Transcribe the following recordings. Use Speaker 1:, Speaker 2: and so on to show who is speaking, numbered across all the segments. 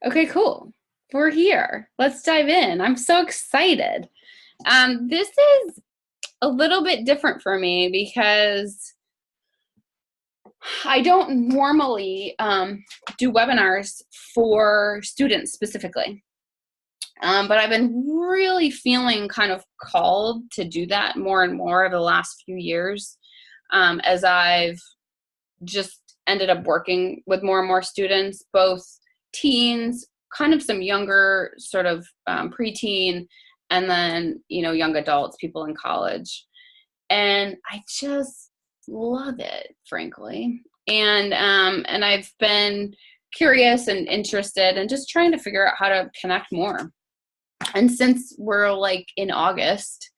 Speaker 1: Okay, cool. We're here. Let's dive in. I'm so excited. This is a little bit different for me because I don't normally do webinars for students specifically. But I've been really feeling kind of called to do that more and more over the last few years, as I've just ended up working with more and more students, both teens, kind of some younger sort of preteen, and then, young adults, people in college. And I just love it, frankly. And I've been curious and interested and just trying to figure out how to connect more. And since we're like in August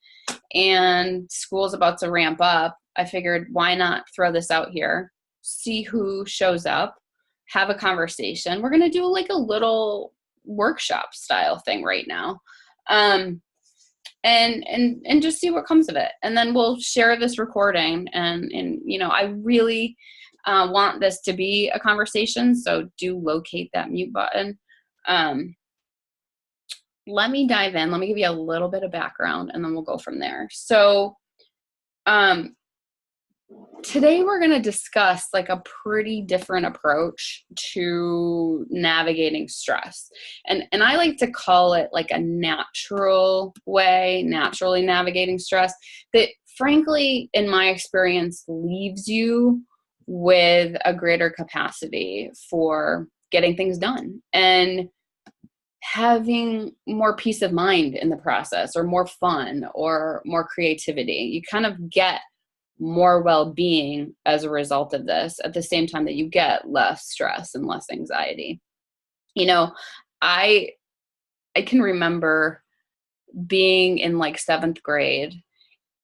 Speaker 1: and school's about to ramp up, I figured why not throw this out here, see who shows up, have a conversation. We're going to do like a little workshop style thing right now. And just see what comes of it. And then we'll share this recording and I really want this to be a conversation. So do locate that mute button. Let me dive in. Let me give you a little bit of background and then we'll go from there. So, today we're going to discuss like a pretty different approach to navigating stress. And I like to call it like a natural way, naturally navigating stress that frankly, in my experience, leaves you with a greater capacity for getting things done and having more peace of mind in the process, or more fun, or more creativity. You kind of get more well-being as a result of this, at the same time that you get less stress and less anxiety. I can remember being in like 7th grade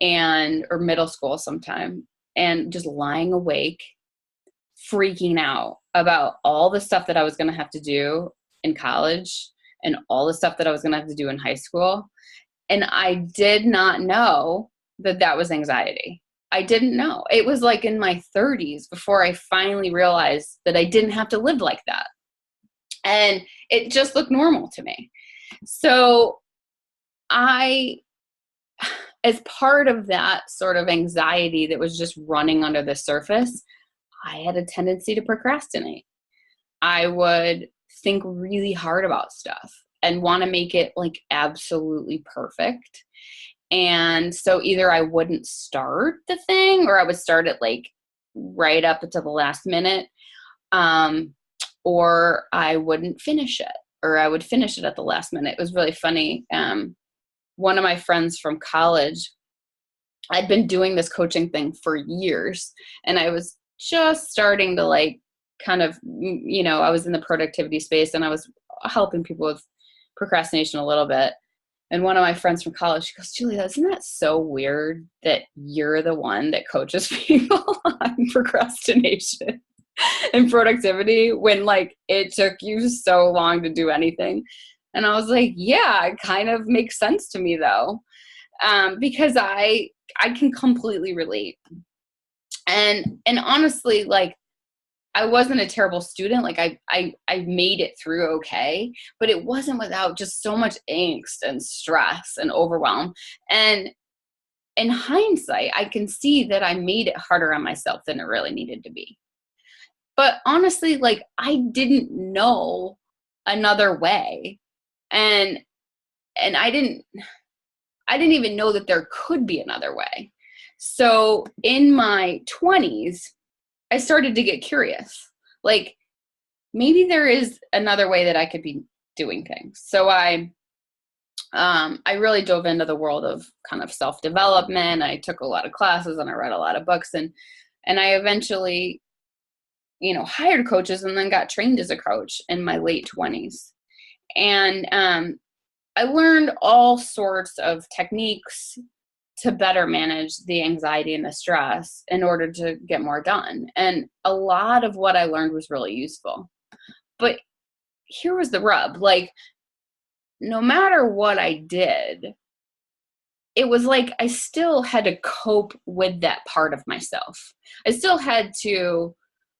Speaker 1: or middle school sometime, and just lying awake, freaking out about all the stuff that I was going to have to do in college and all the stuff that I was going to have to do in high school. And I did not know that that was anxiety. I didn't know. It was like in my 30s before I finally realized that I didn't have to live like that. And it just looked normal to me. So as part of that sort of anxiety that was just running under the surface, I had a tendency to procrastinate. I would think really hard about stuff and want to make it like absolutely perfect. And so either I wouldn't start the thing, or I would start it like right up until the last minute, or I wouldn't finish it, or I would finish it at the last minute. It was really funny. One of my friends from college, I'd been doing this coaching thing for years, and I was just starting to like kind of, I was in the productivity space and I was helping people with procrastination a little bit. And one of my friends from college, she goes, Julia, isn't that so weird that you're the one that coaches people on procrastination and productivity when like it took you so long to do anything? And I was like, yeah, it kind of makes sense to me though, because I can completely relate. And honestly, like, I wasn't a terrible student. Like I made it through okay, but it wasn't without just so much angst and stress and overwhelm. And in hindsight, I can see that I made it harder on myself than it really needed to be. But honestly, like I didn't know another way. And I didn't even know that there could be another way. So in my 20s, I started to get curious, like maybe there is another way that I could be doing things. So I really dove into the world of kind of self-development. I took a lot of classes and I read a lot of books, and I eventually, hired coaches and then got trained as a coach in my late 20s. And I learned all sorts of techniques to better manage the anxiety and the stress in order to get more done. And a lot of what I learned was really useful. But here was the rub. Like, no matter what I did, it was like I still had to cope with that part of myself. I still had to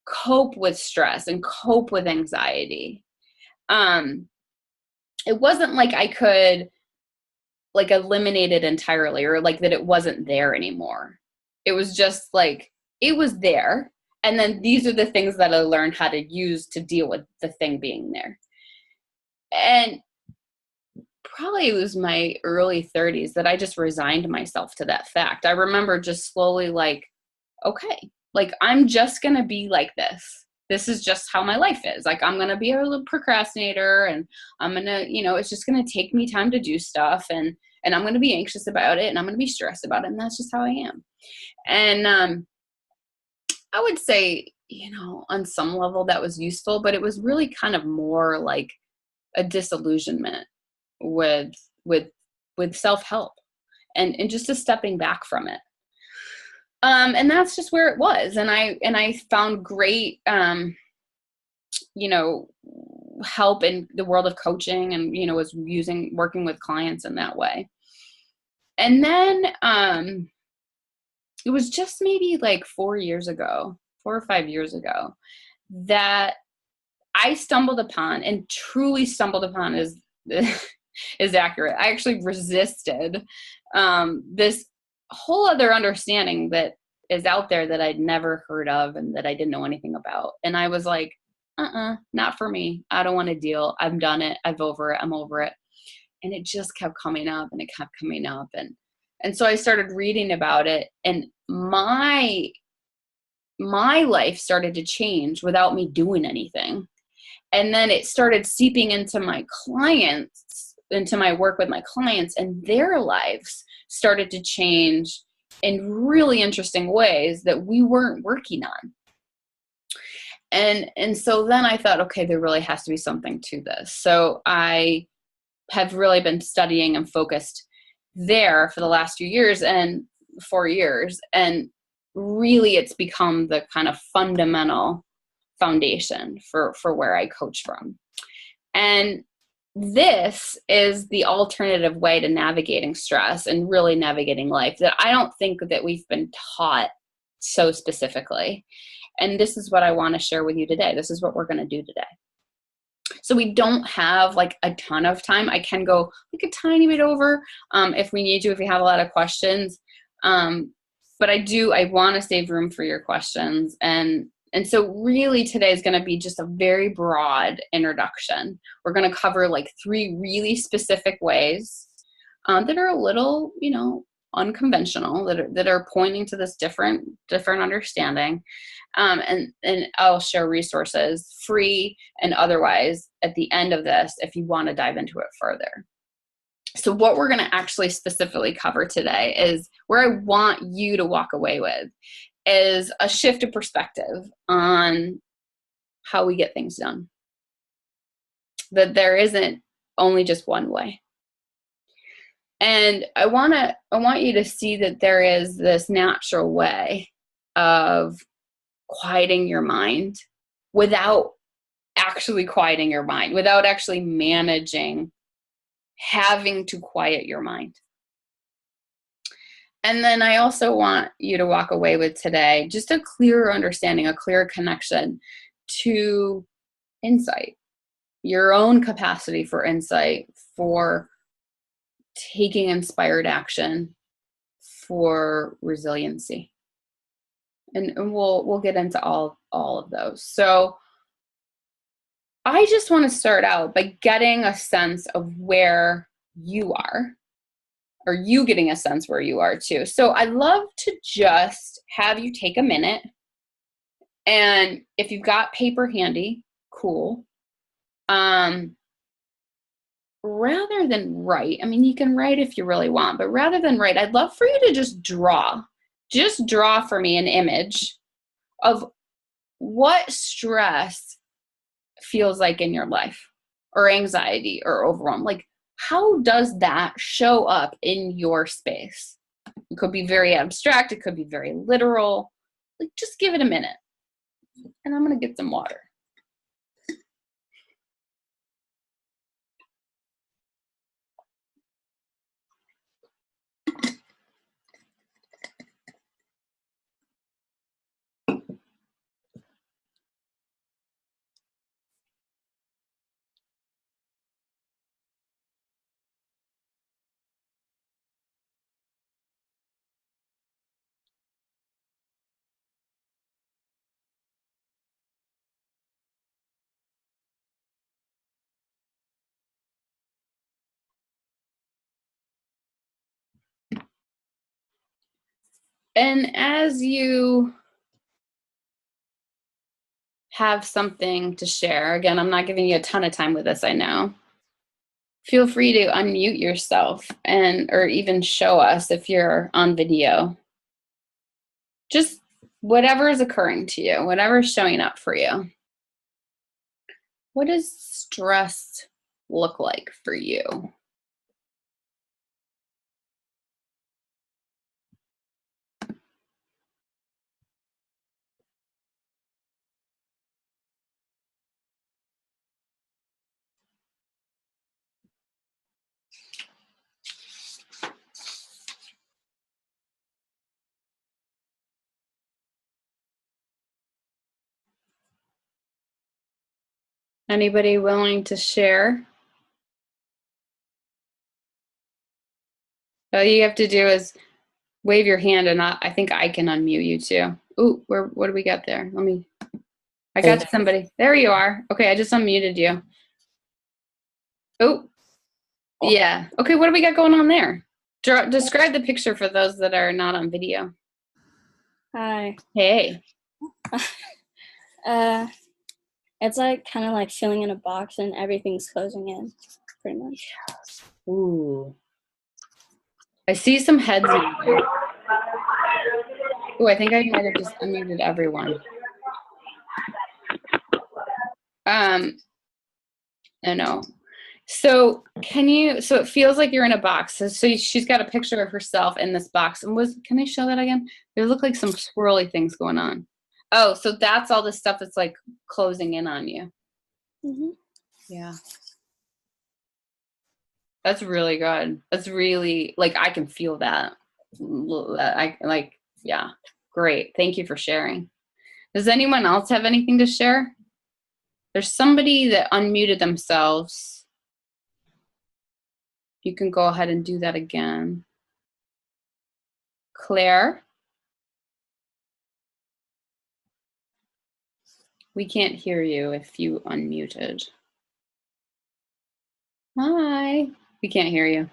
Speaker 1: cope with stress and cope with anxiety. It wasn't like I could like eliminate it entirely or like that it wasn't there anymore. It was just like, it was there. And then these are the things that I learned how to use to deal with the thing being there. And probably it was my early 30s that I just resigned myself to that fact. I remember just slowly like, okay, like I'm just going to be like this. This is just how my life is. Like I'm going to be a little procrastinator and I'm going to, it's just going to take me time to do stuff and I'm going to be anxious about it and I'm going to be stressed about it. And that's just how I am. And I would say, on some level that was useful, but it was really kind of more like a disillusionment with with with self-help and just a stepping back from it. And that's just where it was. And I found great help in the world of coaching and was working with clients in that way. And then it was just maybe like 4 or 5 years ago that I stumbled upon, and truly stumbled upon is is accurate. I actually resisted this whole other understanding that is out there that I'd never heard of and that I didn't know anything about. And I was like, not for me. I don't want to deal. I've done it. I'm over it. And it just kept coming up and it kept coming up. And so I started reading about it, and my life started to change without me doing anything. And then it started seeping into my clients, into my work with my clients, and their lives started to change in really interesting ways that we weren't working on. And so then I thought, okay, there really has to be something to this. So I have really been studying and focused there for the last few years and 4 years. And really it's become the kind of fundamental foundation for where I coach from. And this is the alternative way to navigating stress and really navigating life that I don't think that we've been taught so specifically. And this is what I want to share with you today. This is what we're going to do today. So we don't have like a ton of time. I can go like a tiny bit over if we need to, if you have a lot of questions. But I want to save room for your questions. And so really today is going to be just a very broad introduction. We're going to cover like 3 really specific ways that are a little, unconventional, that are pointing to this different understanding. And I'll share resources, free and otherwise, at the end of this if you want to dive into it further. So what we're going to actually specifically cover today is where I want you to walk away with is a shift of perspective on how we get things done. That there isn't only just one way. And I want you to see that there is this natural way of quieting your mind without actually quieting your mind, without actually managing having to quiet your mind. And then I also want you to walk away with today just a clearer understanding, a clearer connection to insight, your own capacity for insight, for taking inspired action, for resiliency. And we'll get into all of those. So I just want to start out by getting a sense of where you are, or you getting a sense where you are too. So I'd love to just have you take a minute, and if you've got paper handy, cool. Rather than write, I mean, you can write if you really want, but rather than write, I'd love for you to just draw for me an image of what stress feels like in your life, or anxiety or overwhelm. Like, how does that show up in your space? It could be very abstract. It could be very literal. Like, just give it a minute. And I'm going to get some water. And as you have something to share, again, I'm not giving you a ton of time with this, I know. Feel free to unmute yourself or even show us if you're on video. Just whatever is occurring to you, whatever is showing up for you. What does stress look like for you? Anybody willing to share? All you have to do is wave your hand, and I think I can unmute you too. Ooh, what do we got there? I got somebody. There you are. Okay, I just unmuted you. Oh, yeah. Okay, what do we got going on there? Describe the picture for those that are not on video.
Speaker 2: Hi.
Speaker 1: Hey.
Speaker 2: It's like kind of like filling in a box and everything's closing in, pretty much.
Speaker 1: Ooh. I see some heads moving. Ooh, I think I might have just unmuted everyone. I know. So so it feels like you're in a box. So she's got a picture of herself in this box. And can I show that again? There look like some swirly things going on. Oh, so that's all the stuff that's like closing in on you.
Speaker 2: Mm-hmm.
Speaker 1: Yeah. That's really good. That's really, like, I can feel that. Yeah, great. Thank you for sharing. Does anyone else have anything to share? There's somebody that unmuted themselves. You can go ahead and do that again. Claire? We can't hear you if you unmuted. Hi. We can't hear you.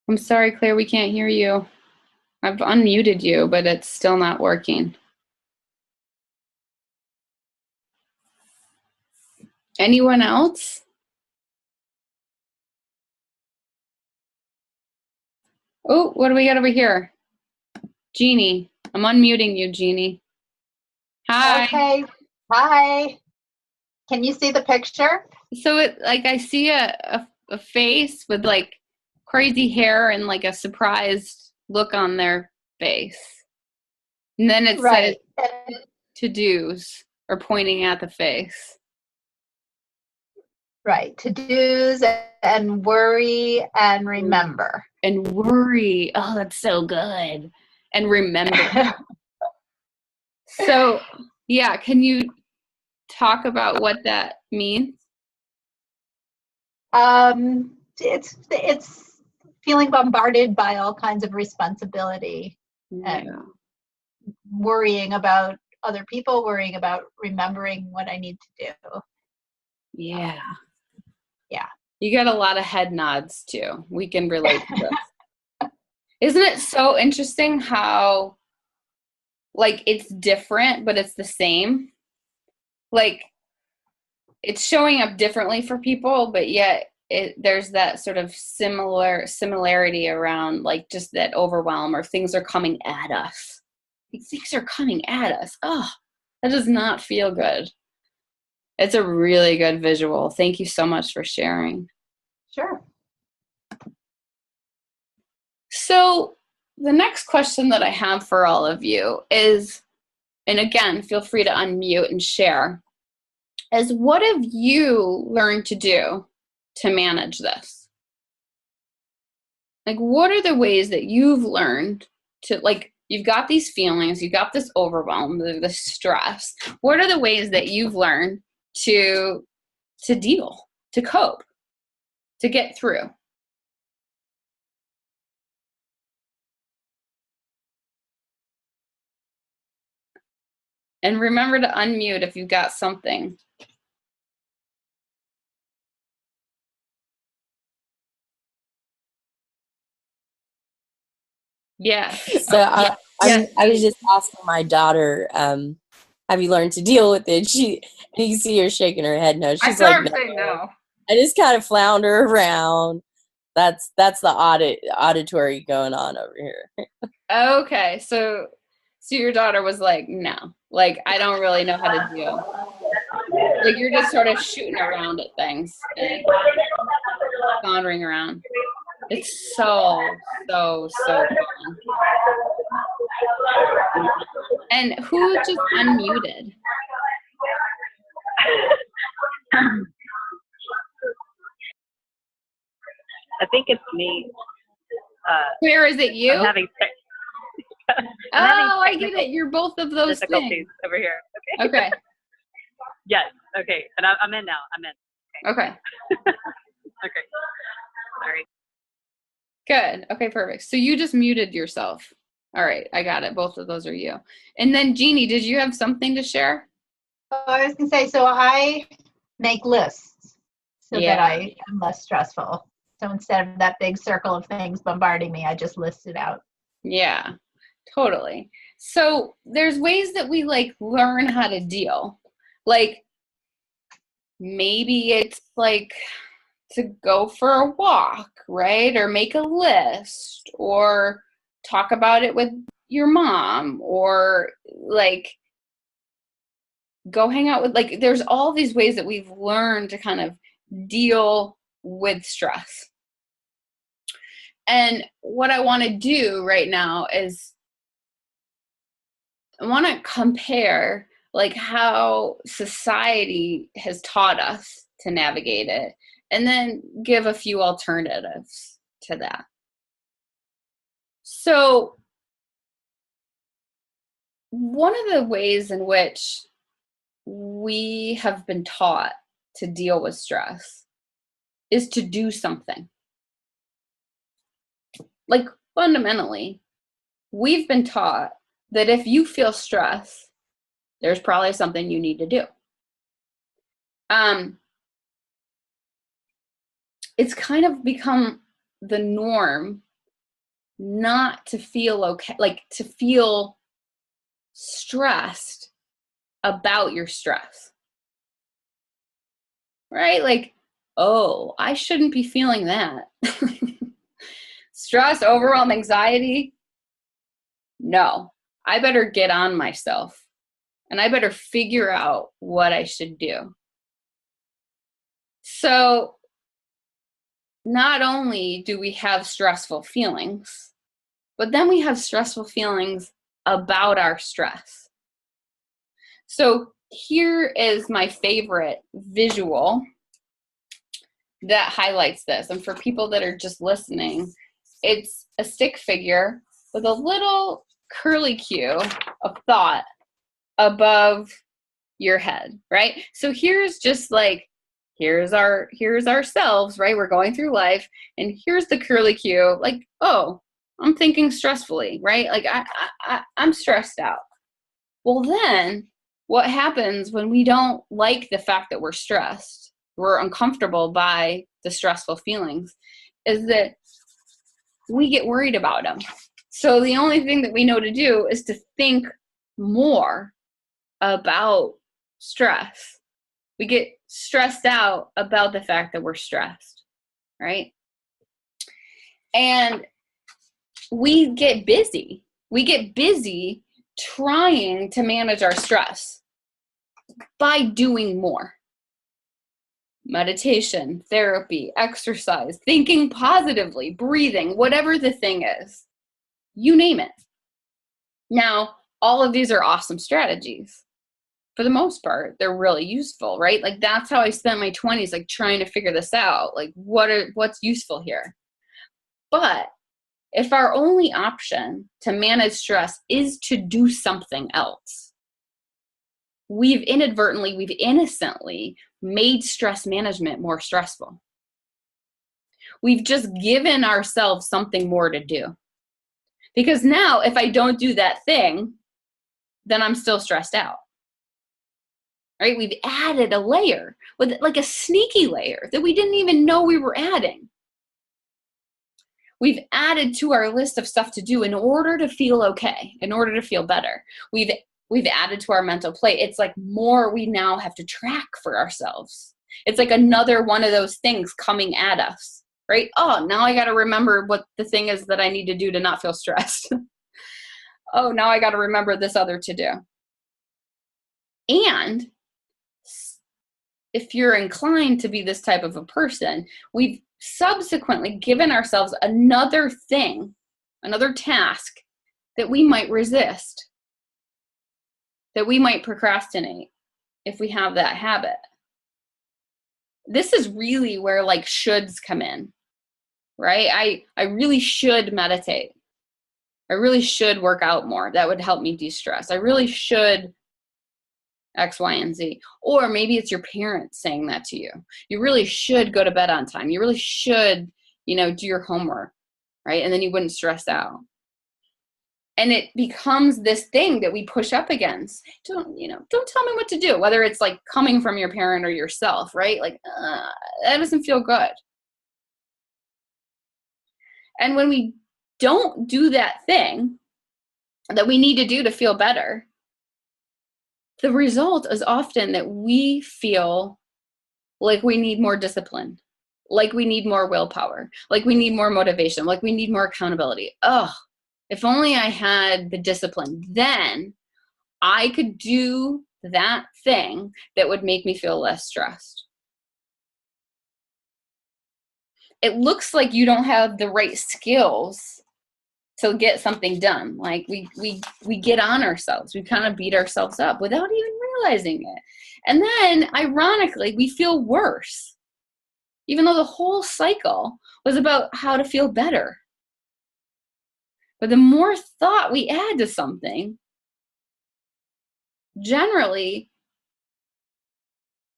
Speaker 1: I'm sorry, Claire, we can't hear you. I've unmuted you, but it's still not working. Anyone else? Oh, what do we got over here? Jeannie. I'm unmuting you, Jeannie. Hi.
Speaker 3: Okay. Hi. Can you see the picture?
Speaker 1: So I see a face with like crazy hair and like a surprised look on their face. And then it says to-dos or pointing at the face.
Speaker 3: Right. To-dos and worry and remember.
Speaker 1: And worry. Oh, that's so good. And remember. So, yeah, can you talk about what that means?
Speaker 3: It's feeling bombarded by all kinds of responsibility and worrying about other people, worrying about remembering what I need to do.
Speaker 1: Yeah.
Speaker 3: Yeah.
Speaker 1: You got a lot of head nods too. We can relate to this. Isn't it so interesting how like it's different, but it's the same? Like it's showing up differently for people, but yet there's that sort of similarity around like just that overwhelm or things are coming at us. Things are coming at us. Oh, that does not feel good. It's a really good visual. Thank you so much for sharing.
Speaker 3: Sure.
Speaker 1: So the next question that I have for all of you is, and again, feel free to unmute and share, is what have you learned to do to manage this? Like, what are the ways that you've learned to, like, you've got these feelings, you've got this overwhelm, the stress. What are the ways that you've learned to deal, to cope, to get through? And remember to unmute if you've got something. Yeah.
Speaker 2: So
Speaker 4: I was just asking my daughter, have you learned to deal with it? And you see her shaking her head no. She's like, no.
Speaker 1: no.
Speaker 4: I just kind of flounder around. That's the auditory going on over here.
Speaker 1: Okay. So your daughter was like, no, like, I don't really know how to deal. Like, you're just sort of shooting around at things and wandering around. It's so fun. And who just unmuted?
Speaker 5: I think it's me.
Speaker 1: Where is it you?
Speaker 5: I'm having
Speaker 1: I get it. You're both of those
Speaker 5: difficulties
Speaker 1: things.
Speaker 5: over here.
Speaker 1: Okay.
Speaker 5: Yes. Okay. And I'm in now. I'm in.
Speaker 1: Okay.
Speaker 5: Okay. Sorry.
Speaker 1: Good. Okay, perfect. So you just muted yourself. All right, I got it. Both of those are you. And then Jeannie, did you have something to share?
Speaker 3: I was going to say, so I make lists so that I am less stressful. So instead of that big circle of things bombarding me, I just list it out.
Speaker 1: Yeah, totally. So there's ways that we like learn how to deal. Like, maybe it's like to go for a walk, right? Or make a list, or talk about it with your mom, or like go hang out with, like, there's all these ways that we've learned to kind of deal with stress. And what I want to do right now is I want to compare like how society has taught us to navigate it, and then give a few alternatives to that. So one of the ways in which we have been taught to deal with stress is to do something. Like, fundamentally, we've been taught that if you feel stress, there's probably something you need to do. It's kind of become the norm not to feel okay, like to feel stressed about your stress, right? Like, oh, I shouldn't be feeling that. Stress, overwhelm, anxiety. No, I better get on myself and I better figure out what I should do. So not only do we have stressful feelings, but then we have stressful feelings about our stress. So here is my favorite visual that highlights this. And for people that are just listening, it's a stick figure with a little curlicue of thought above your head, right? So here's just like, here's ourselves, right? We're going through life, and here's the curlicue, like, oh, I'm thinking stressfully, right? Like I'm stressed out. Well, then what happens when we don't like the fact that we're stressed, we're uncomfortable by the stressful feelings, is that we get worried about them. So the only thing that we know to do is to think more about stress. We get stressed out about the fact that we're stressed, right? And we get busy. We get busy trying to manage our stress by doing more. Meditation, therapy, exercise, thinking positively, breathing, whatever the thing is, you name it. Now, all of these are awesome strategies. For the most part, they're really useful, right? Like, that's how I spent my 20s, like trying to figure this out. Like, what's useful here? But if our only option to manage stress is to do something else, we've innocently made stress management more stressful. We've just given ourselves something more to do. Because now, if I don't do that thing, then I'm still stressed out. Right? We've added a layer, with like a sneaky layer that we didn't even know we were adding. We've added to our list of stuff to do in order to feel okay, in order to feel better. We've added to our mental plate. It's like more we now have to track for ourselves. It's like another one of those things coming at us, right? Oh, now I got to remember what the thing is that I need to do to not feel stressed. Oh, now I got to remember this other to do. And if you're inclined to be this type of a person, we've subsequently given ourselves another thing, another task that we might resist, that we might procrastinate if we have that habit. This is really where like shoulds come in, right? I really should meditate. I really should work out more. That would help me de-stress. I really should X, Y, and Z. Or maybe it's your parents saying that to you. You really should go to bed on time. You really should, do your homework, right? And then you wouldn't stress out. And it becomes this thing that we push up against. Don't tell me what to do, whether it's like coming from your parent or yourself, right? Like, that doesn't feel good. And when we don't do that thing that we need to do to feel better, the result is often that we feel like we need more discipline, like we need more willpower, like we need more motivation, like we need more accountability. Oh, if only I had the discipline, then I could do that thing that would make me feel less stressed. It looks like you don't have the right skills to get something done. Like we get on ourselves. We kind of beat ourselves up without even realizing it. And then ironically, we feel worse, even though the whole cycle was about how to feel better. But the more thought we add to something, generally,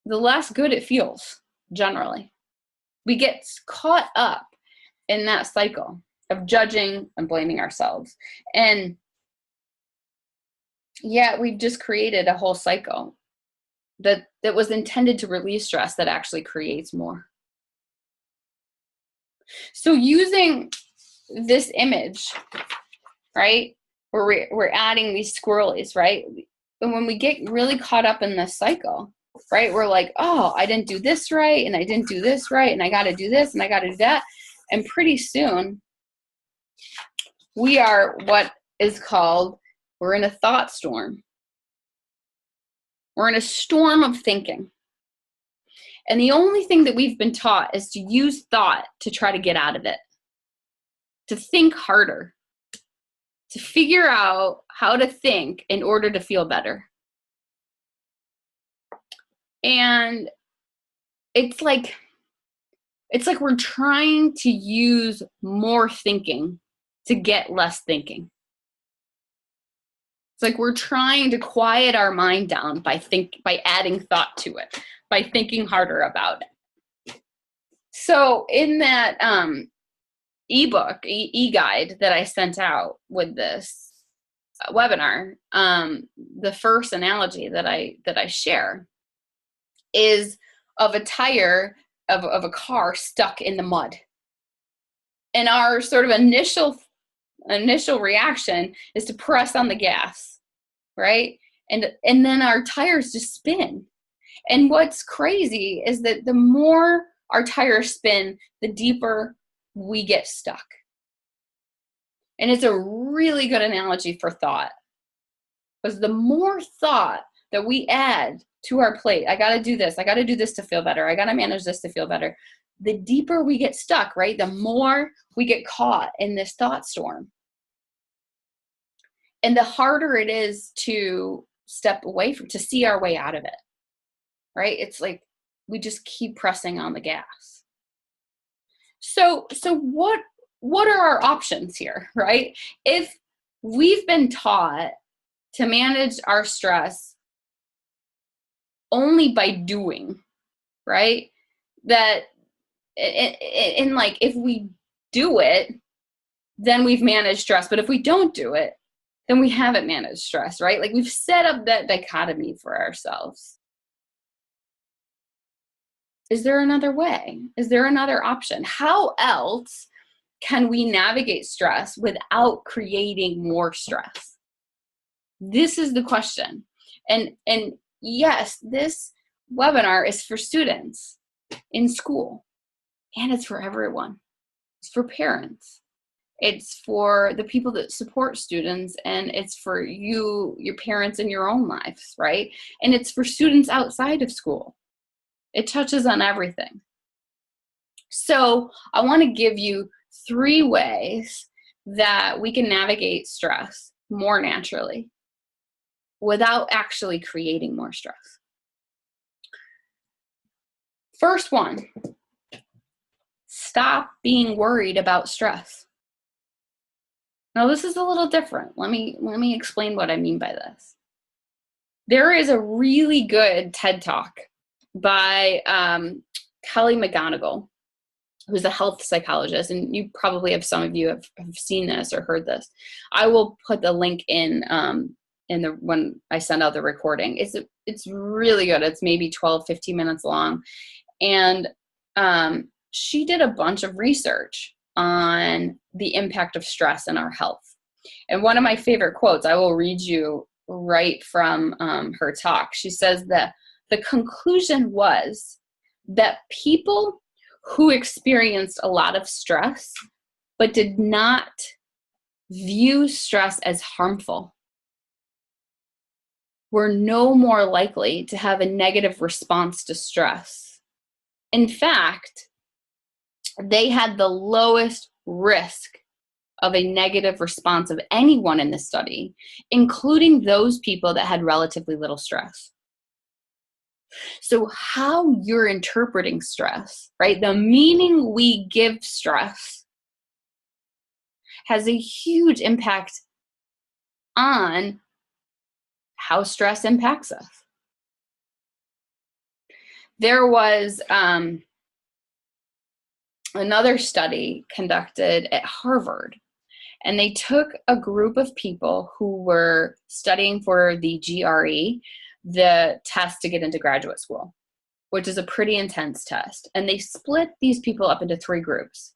Speaker 1: the less good it feels, generally. We get caught up in that cycle of judging and blaming ourselves. And yeah, we've just created a whole cycle that was intended to release stress that actually creates more. So using this image, right, where we're adding these squirrelies, right? And when we get really caught up in this cycle, right, we're like, oh, I didn't do this right, and I didn't do this right, and I got to do this, and I got to do that. And pretty soon, we are what is called, we're in a thought storm. We're in a storm of thinking. And the only thing that we've been taught is to use thought to try to get out of it, to think harder, to figure out how to think in order to feel better. And it's like we're trying to use more thinking to get less thinking. It's like we're trying to quiet our mind down by adding thought to it, by thinking harder about it. So in that ebook, eguide that I sent out with this webinar, the first analogy that I share is of a tire of a car stuck in the mud. And our sort of initial reaction is to press on the gas, right? And then our tires just spin. And what's crazy is that the more our tires spin, the deeper we get stuck. And it's a really good analogy for thought. Because the more thought that we add to our plate, I got to do this to feel better, I got to manage this to feel better, the deeper we get stuck, right? The more we get caught in this thought storm. And the harder it is to step away from, to see our way out of it, right? It's like we just keep pressing on the gas. So what are our options here, right? If we've been taught to manage our stress only by doing, right? That in like, if we do it, then we've managed stress. But if we don't do it, then we haven't managed stress, right? Like we've set up that dichotomy for ourselves. Is there another way? Is there another option? How else can we navigate stress without creating more stress? This is the question. And yes, this webinar is for students in school, and it's for everyone. It's for parents. It's for the people that support students, and it's for you, your parents in your own lives, right? And it's for students outside of school. It touches on everything. So I want to give you 3 ways that we can navigate stress more naturally without actually creating more stress. First one, stop being worried about stress. Now this is a little different. Let me explain what I mean by this. There is a really good TED Talk by Kelly McGonigal, who's a health psychologist, and you probably have, some of you have seen this or heard this. I will put the link in the when I send out the recording. It's really good. It's maybe 12, 15 minutes long. And she did a bunch of research on the impact of stress in our health. And one of my favorite quotes, I will read you right from her talk. She says that the conclusion was that people who experienced a lot of stress but did not view stress as harmful were no more likely to have a negative response to stress. In fact, they had the lowest risk of a negative response of anyone in the study, including those people that had relatively little stress. So how you're interpreting stress, right? The meaning we give stress has a huge impact on how stress impacts us. There was another study conducted at Harvard, and they took a group of people who were studying for the GRE, the test to get into graduate school, which is a pretty intense test. And they split these people up into 3 groups.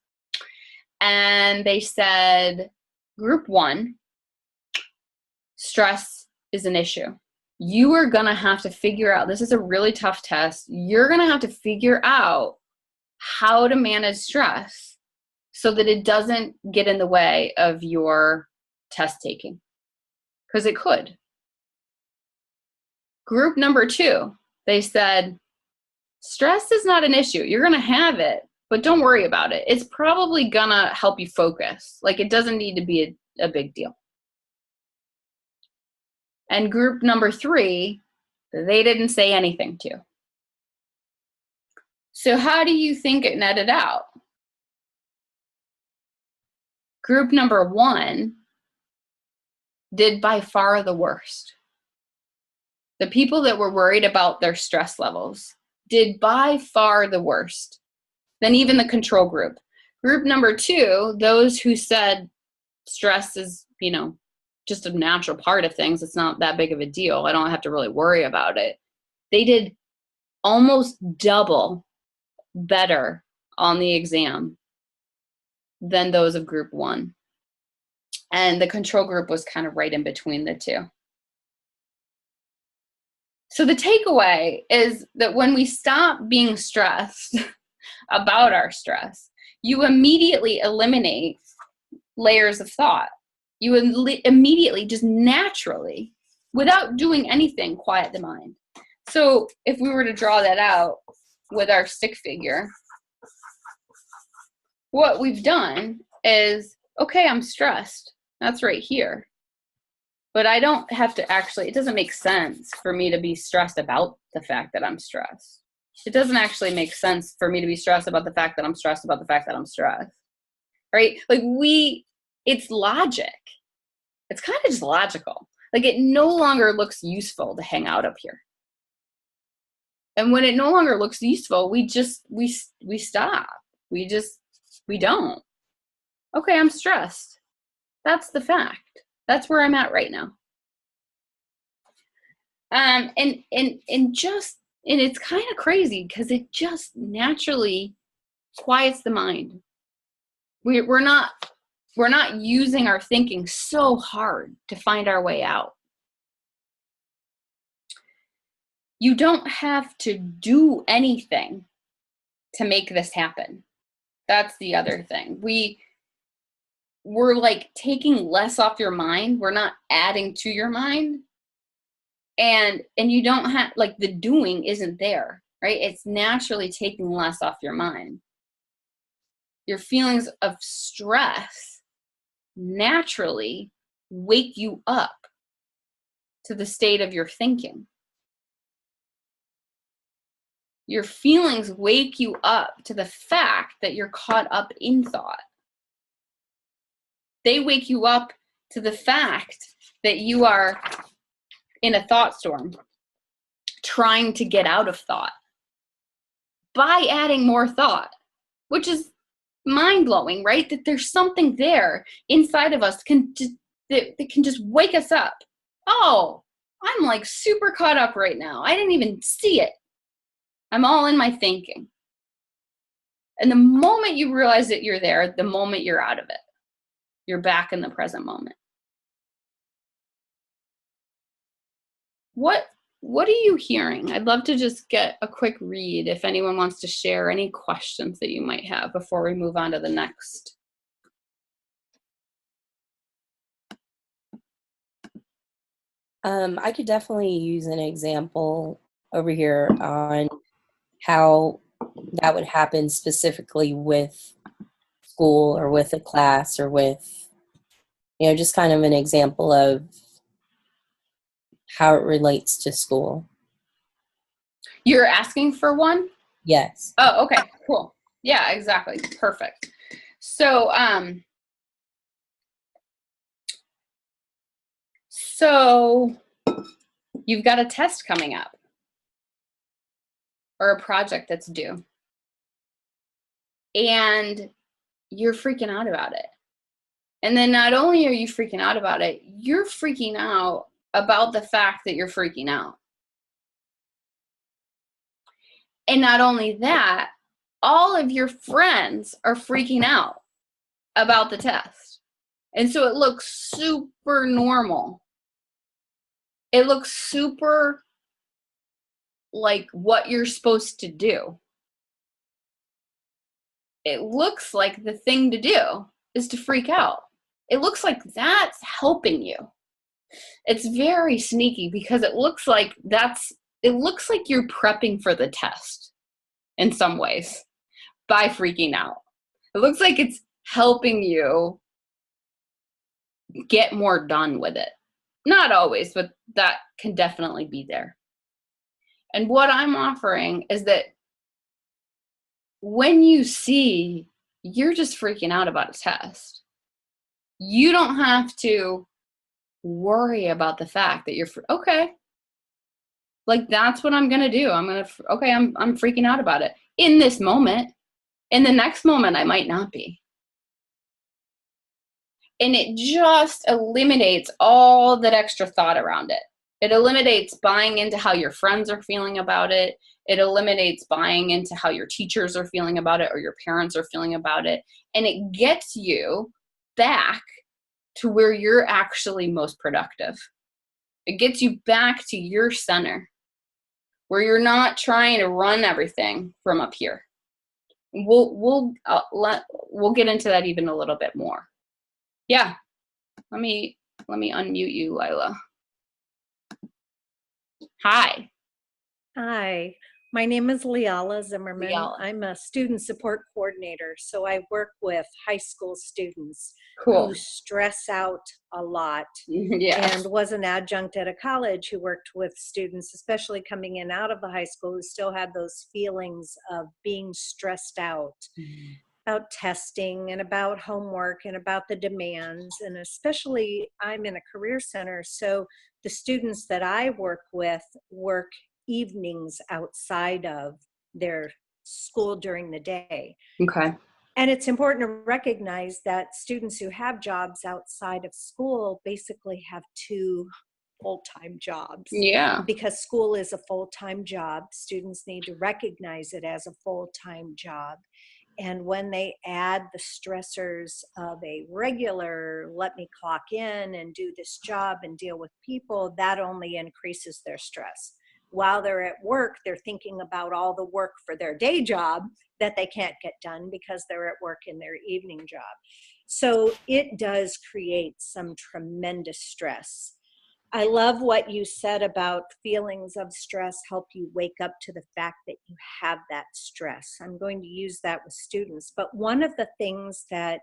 Speaker 1: And they said, group 1, stress is an issue. You are going to have to figure out, this is a really tough test. You're going to have to figure out how to manage stress so that it doesn't get in the way of your test taking, because it could. Group number 2, they said, stress is not an issue. You're going to have it, but don't worry about it. It's probably going to help you focus. Like, it doesn't need to be a big deal. And group number 3, they didn't say anything to. So how do you think it netted out? Group number 1 did by far the worst. The people that were worried about their stress levels did by far the worst than even the control group. Group number 2, those who said stress is, just a natural part of things. It's not that big of a deal. I don't have to really worry about it. They did almost double better on the exam than those of group 1. And the control group was kind of right in between the 2. So the takeaway is that when we stop being stressed about our stress, you immediately eliminate layers of thought. You immediately, just naturally, without doing anything, quiet the mind. So if we were to draw that out with our stick figure, what we've done is, okay, I'm stressed. That's right here. But I don't have to actually, it doesn't make sense for me to be stressed about the fact that I'm stressed. It doesn't actually make sense for me to be stressed about the fact that I'm stressed about the fact that I'm stressed. Right? Like it's logic. It's kind of just logical. Like, it no longer looks useful to hang out up here. And when it no longer looks useful, we stop. We don't. Okay, I'm stressed. That's the fact. That's where I'm at right now. And it's kind of crazy because it just naturally quiets the mind. We're not using our thinking so hard to find our way out. You don't have to do anything to make this happen. That's the other thing. We're like taking less off your mind. We're not adding to your mind. And you don't have, like, the doing isn't there, right? It's naturally taking less off your mind. Your feelings of stress naturally wake you up to the state of your thinking. Your feelings wake you up to the fact that you're caught up in thought. They wake you up to the fact that you are in a thought storm, trying to get out of thought by adding more thought, which is mind-blowing, right? That there's something there inside of us that can just wake us up. Oh, I'm like super caught up right now. I didn't even see it. I'm all in my thinking. And the moment you realize that you're there, the moment you're out of it, you're back in the present moment. What are you hearing? I'd love to just get a quick read if anyone wants to share any questions that you might have before we move on to the next.
Speaker 4: I could definitely use an example over here on how that would happen specifically with school or with a class or with, just kind of an example of how it relates to school.
Speaker 1: You're asking for one?
Speaker 4: Yes.
Speaker 1: Oh, okay, cool. Yeah, exactly. Perfect. So, you've got a test coming up or a project that's due, and you're freaking out about it. And then not only are you freaking out about it, you're freaking out about the fact that you're freaking out. And not only that, all of your friends are freaking out about the test. And so it looks super normal. It looks super like what you're supposed to do. It looks like the thing to do is to freak out. It looks like that's helping you. It's very sneaky because it looks like you're prepping for the test in some ways by freaking out. It looks like it's helping you get more done with it. Not always, but that can definitely be there. And what I'm offering is that when you see you're just freaking out about a test, you don't have to worry about the fact that you're okay. Like, that's what I'm gonna do. I'm freaking out about it in this moment. In the next moment, I might not be. And it just eliminates all that extra thought around it. It eliminates buying into how your friends are feeling about it. It eliminates buying into how your teachers are feeling about it or your parents are feeling about it. And it gets you back to where you're actually most productive. It gets you back to your center, where you're not trying to run everything from up here. We'll get into that even a little bit more. Yeah. Let me unmute you, Lila. Hi.
Speaker 6: Hi, my name is Leala Zimmerman.
Speaker 1: Leala.
Speaker 6: I'm a student support coordinator, so I work with high school students
Speaker 1: Cool.
Speaker 6: who stress out a lot.
Speaker 1: Yeah.
Speaker 6: And was an adjunct at a college who worked with students, especially coming in out of the high school, who still had those feelings of being stressed out about testing and about homework and about the demands. And especially I'm in a career center, so the students that I work with work evenings outside of their school during the day.
Speaker 1: Okay.
Speaker 6: And it's important to recognize that students who have jobs outside of school basically have two full-time jobs.
Speaker 1: Yeah.
Speaker 6: Because school is a full-time job, students need to recognize it as a full-time job. And when they add the stressors of a regular, let me clock in and do this job and deal with people, that only increases their stress. While they're at work, they're thinking about all the work for their day job that they can't get done because they're at work in their evening job. So it does create some tremendous stress. I love what you said about feelings of stress help you wake up to the fact that you have that stress. I'm going to use that with students. But one of the things that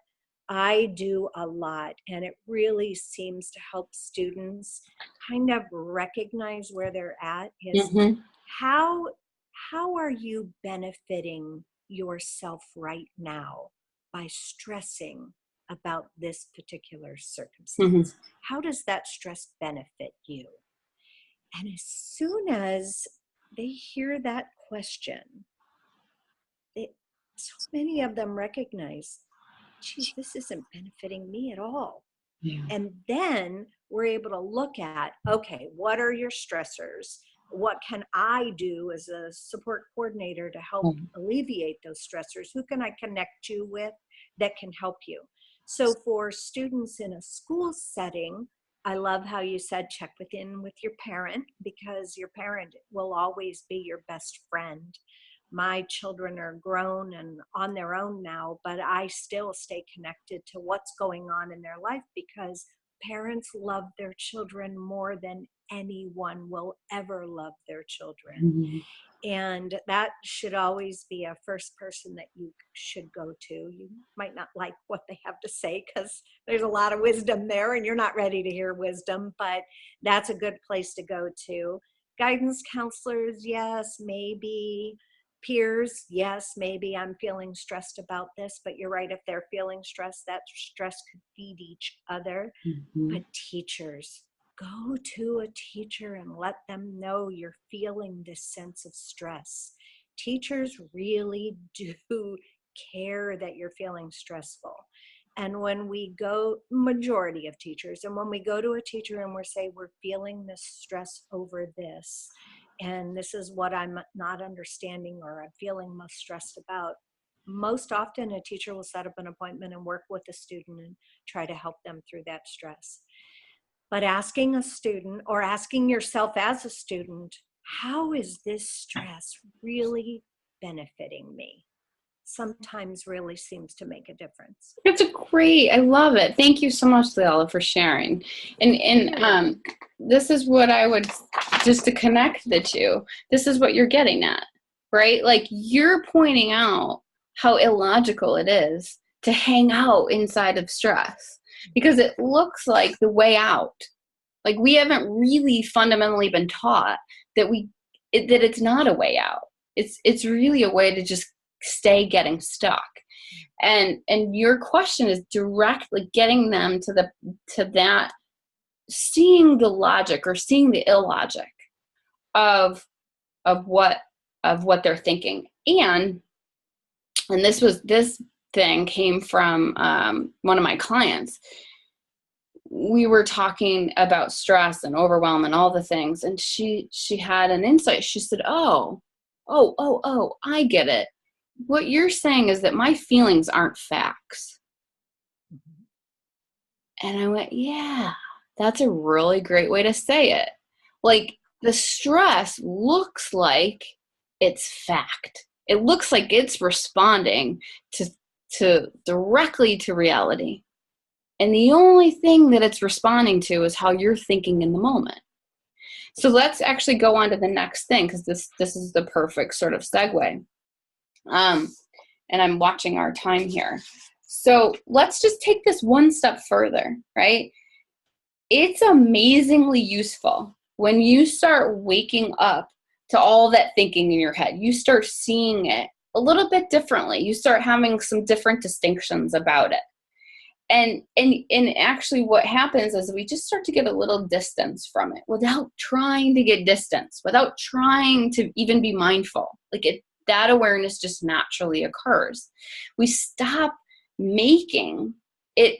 Speaker 6: I do a lot, and it really seems to help students kind of recognize where they're at, is how are you benefiting yourself right now by stressing about this particular circumstance? How does that stress benefit you? And as soon as they hear that question, so many of them recognize, geez, this isn't benefiting me at all. Yeah. And then we're able to look at, okay, what are your stressors? What can I do as a support coordinator to help alleviate those stressors? Who can I connect you with that can help you? So for students in a school setting, I love how you said check within with your parent, because your parent will always be your best friend. My children are grown and on their own now, but I still stay connected to what's going on in their life because parents love their children more than anyone will ever love their children. And that should always be a first person that you should go to. You might not like what they have to say because there's a lot of wisdom there and you're not ready to hear wisdom, but that's a good place to go to. Guidance counselors, yes, maybe. Peers, yes, maybe I'm feeling stressed about this, but you're right, if they're feeling stressed, that stress could feed each other. But teachers, go to a teacher and let them know you're feeling this sense of stress. Teachers really do care that you're feeling stressful. And when we go, majority of teachers, and when we go to a teacher and we say, we're feeling this stress over this, and this is what I'm not understanding or I'm feeling most stressed about, most often a teacher will set up an appointment and work with a student and try to help them through that stress. But asking a student or asking yourself as a student, how is this stress really benefiting me? Sometimes really seems to make a difference.
Speaker 1: It's I love it. Thank you so much, Leila, for sharing. And this is what I would, just to connect the two, this is what you're getting at, right? Like you're pointing out how illogical it is to hang out inside of stress because it looks like the way out. Like we haven't really fundamentally been taught that that it's not a way out. It's really a way to just stay getting stuck. And your question is directly getting them to that, seeing the logic or seeing the illogic of what they're thinking. And this thing came from one of my clients. We were talking about stress and overwhelm and all the things, and she had an insight. She said, oh, I get it. What you're saying is that my feelings aren't facts. And I went, yeah, that's a really great way to say it. Like the stress looks like it's fact. It looks like it's responding to directly to reality. And the only thing that it's responding to is how you're thinking in the moment. So let's actually go on to the next thing, because this is the perfect sort of segue. And I'm watching our time here. So let's just take this one step further, right? It's amazingly useful when you start waking up to all that thinking in your head. You start seeing it a little bit differently. You start having some different distinctions about it. And actually what happens is we just start to get a little distance from it without trying to get distance, without trying to even be mindful. That awareness just naturally occurs. We stop making it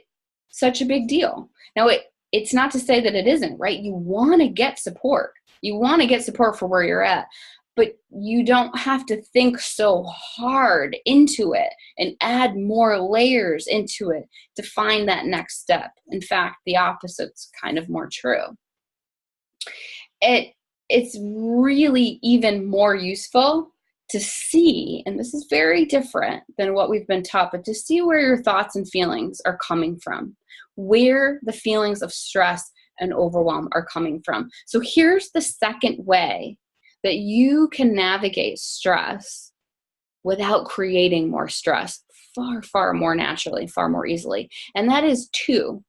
Speaker 1: such a big deal. Now, it's not to say that it isn't, right? You want to get support. You want to get support for where you're at. but you don't have to think so hard into it and add more layers into it to find that next step. In fact, the opposite's kind of more true. It's really even more useful to see, and this is very different than what we've been taught, but to see where your thoughts and feelings are coming from, where the feelings of stress and overwhelm are coming from. So here's the second way that you can navigate stress without creating more stress far, far more naturally, far more easily. And that is to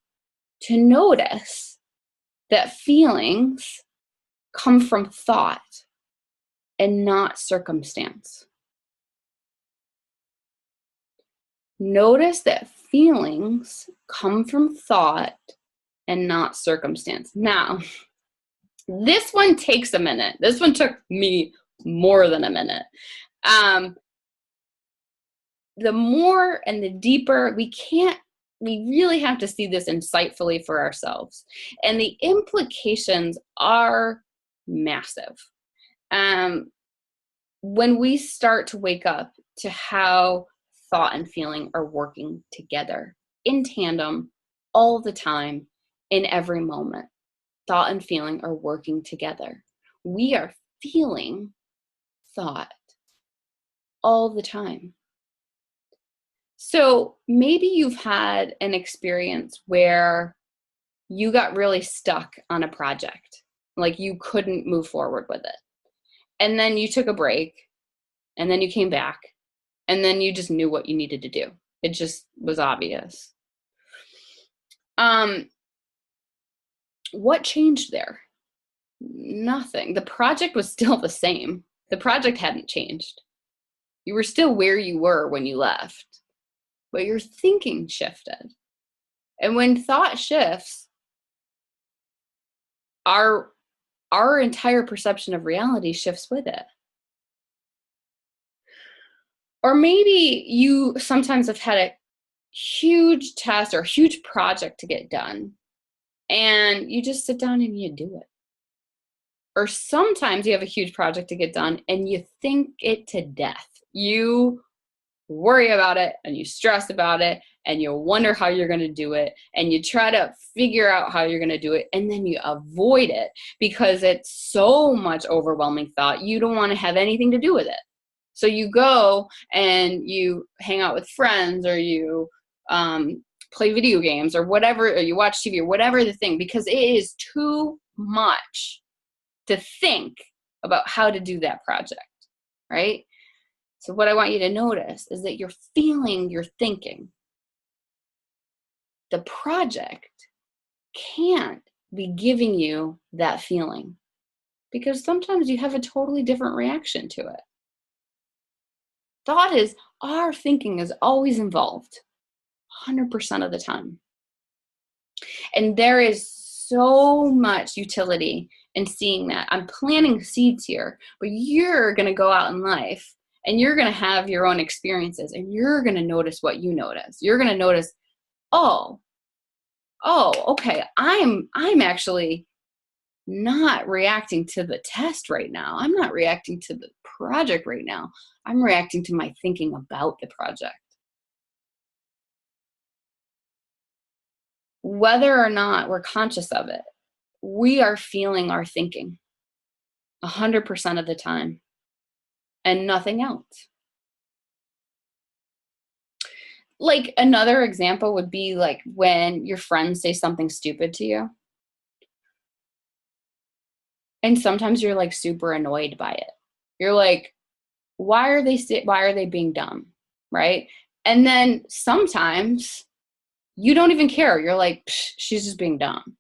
Speaker 1: notice that feelings come from thought and not circumstance. Notice that feelings come from thought and not circumstance. Now, this one takes a minute. This one took me more than a minute. The more and the deeper, we really have to see this insightfully for ourselves. And the implications are massive. When we start to wake up to how thought and feeling are working together in tandem all the time, in every moment, thought and feeling are working together. We are feeling thought all the time. So maybe you've had an experience where you got really stuck on a project, like you couldn't move forward with it. And then you took a break, and then you came back, and then you just knew what you needed to do. It just was obvious. What changed there? Nothing. The project was still the same. The project hadn't changed. You were still where you were when you left, but your thinking shifted. And when thought shifts, our entire perception of reality shifts with it. Or maybe you sometimes have had a huge task or a huge project to get done, and you just sit down and you do it. Or sometimes you have a huge project to get done and you think it to death. You worry about it and you stress about it and you wonder how you're going to do it and you try to figure out how you're going to do it, and then you avoid it because it's so much overwhelming thought. You don't want to have anything to do with it. So you go and you hang out with friends, or you play video games or whatever, or you watch TV or whatever the thing, because it is too much to think about how to do that project, right? So what I want you to notice is that you're feeling, you're thinking. The project can't be giving you that feeling because sometimes you have a totally different reaction to it. Thought is, our thinking is always involved 100% of the time. And there is so much utility in seeing that. I'm planting seeds here, but you're going to go out in life and you're going to have your own experiences, and you're going to notice what you notice. You're going to notice, oh, okay, I'm actually not reacting to the test right now. I'm not reacting to the project right now. I'm reacting to my thinking about the project. Whether or not we're conscious of it, we are feeling our thinking 100% of the time and nothing else. Like another example would be like when your friends say something stupid to you. And sometimes you're like super annoyed by it. You're like, why are they being dumb? Right? And then sometimes you don't even care. You're like, she's just being dumb.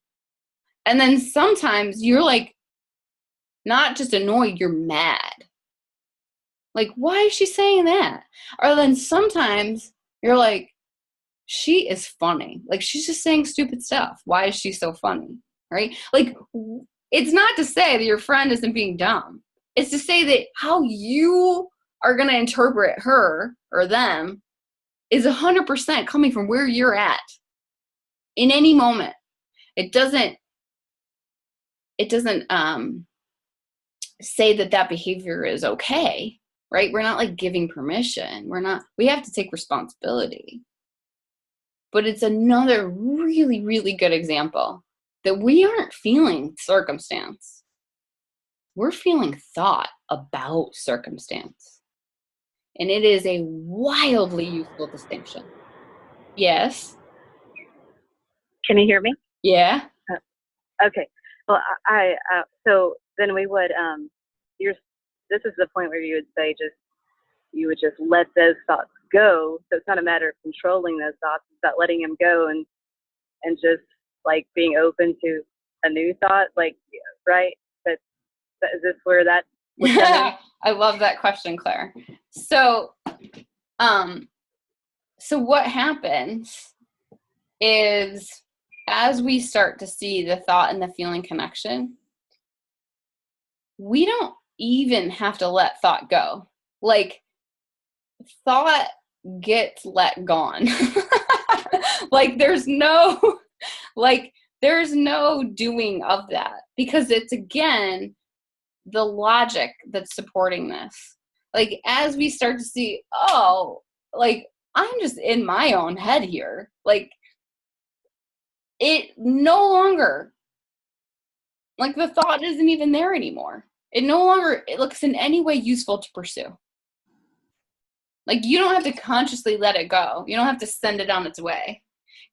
Speaker 1: And then sometimes you're like, not just annoyed, you're mad. Like, why is she saying that? Or then sometimes you're like, she is funny. Like, she's just saying stupid stuff. Why is she so funny? Right? Like, it's not to say that your friend isn't being dumb. It's to say that how you are going to interpret her or them is 100% coming from where you're at in any moment. It doesn't say that that behavior is okay, right? We're not like giving permission. We have to take responsibility. But it's another really, really good example that we aren't feeling circumstance. We're feeling thought about circumstance. And it is a wildly useful distinction. Yes.
Speaker 5: Can you hear me?
Speaker 1: Yeah.
Speaker 5: Okay. Well, so then we would, this is the point where you would say you would just let those thoughts go. So it's not a matter of controlling those thoughts, it's about letting them go and just like being open to a new thought, like, right? Is this where that would come in?
Speaker 1: I love that question, Claire. So what happens is as we start to see the thought and the feeling connection, we don't even have to let thought go. Like, thought gets let gone. Like, there's no doing of that, because it's, again, the logic that's supporting this. Like, as we start to see, oh, like, I'm just in my own head here. Like, it no longer, like, the thought isn't even there anymore. It looks in any way useful to pursue. Like, you don't have to consciously let it go. You don't have to send it on its way,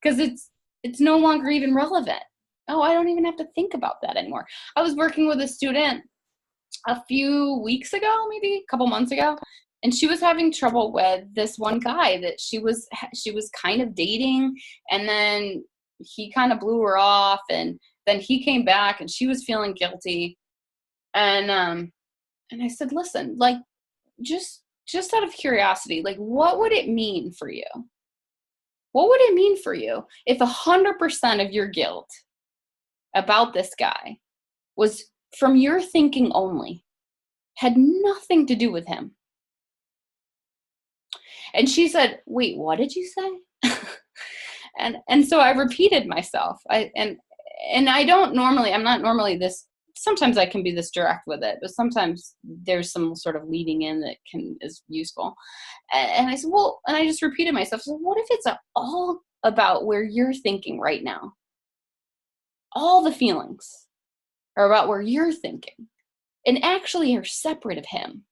Speaker 1: because it's no longer even relevant. Oh, I don't even have to think about that anymore. I was working with a student a few weeks ago, maybe a couple months ago, and she was having trouble with this one guy that she was kind of dating, and then he kind of blew her off, and then he came back and she was feeling guilty. And I said, listen, like, just out of curiosity, like, what would it mean for you? What would it mean for you if 100% of your guilt about this guy was from your thinking only, had nothing to do with him? And she said, wait, what did you say? and so I repeated myself. I'm not normally this, sometimes I can be this direct with it, but sometimes there's some sort of leading in that is useful. And I said, well, and I just repeated myself. So what if it's all about where you're thinking right now? All the feelings are about where you're thinking and actually are separate of him.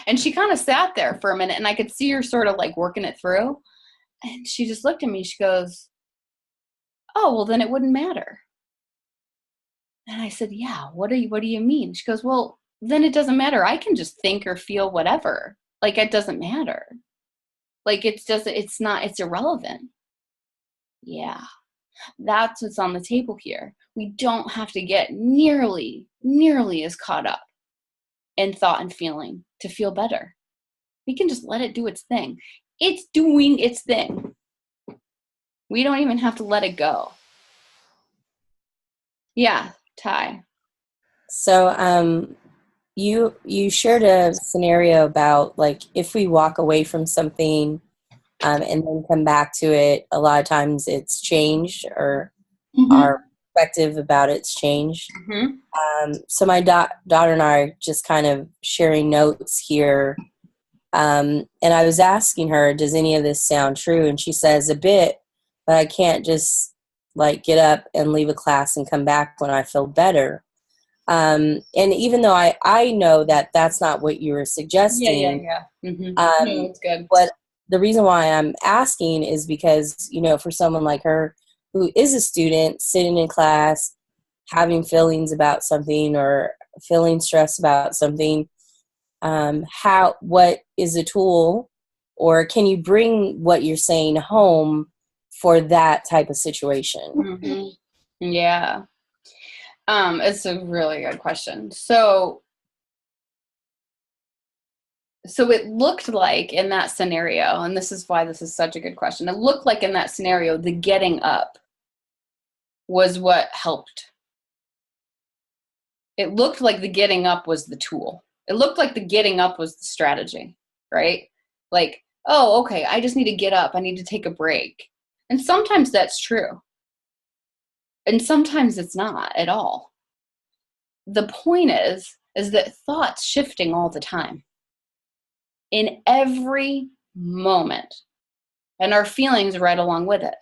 Speaker 1: And she kind of sat there for a minute, and I could see her sort of like working it through. And she just looked at me. She goes, oh, well, then it wouldn't matter. And I said, yeah, what do you mean? She goes, well, then it doesn't matter. I can just think or feel whatever. Like, it doesn't matter. Like, it's irrelevant. Yeah, that's what's on the table here. We don't have to get nearly as caught up in thought and feeling to feel better. We can just let it do its thing. It's doing its thing. We don't even have to let it go. Yeah, Ty.
Speaker 4: So you shared a scenario about, like, if we walk away from something and then come back to it, a lot of times it's changed, or our perspective about it's changed. So my daughter and I are just kind of sharing notes here. And I was asking her, does any of this sound true? And she says, a bit, but I can't just like get up and leave a class and come back when I feel better. And even though I know that that's not what you were suggesting.
Speaker 1: Yeah. No, it's good.
Speaker 4: But the reason why I'm asking is because, for someone like her who is a student sitting in class, having feelings about something or feeling stressed about something, what is a tool, or can you bring what you're saying home for that type of situation?
Speaker 1: Yeah. It's a really good question. So it looked like in that scenario, and this is why this is such a good question. It looked like in that scenario, the getting up was what helped. It looked like the getting up was the tool. It looked like the getting up was the strategy, right? Like, oh, okay, I just need to get up. I need to take a break. And sometimes that's true. And sometimes it's not at all. the point is that thought's shifting all the time, in every moment, and our feelings right along with it.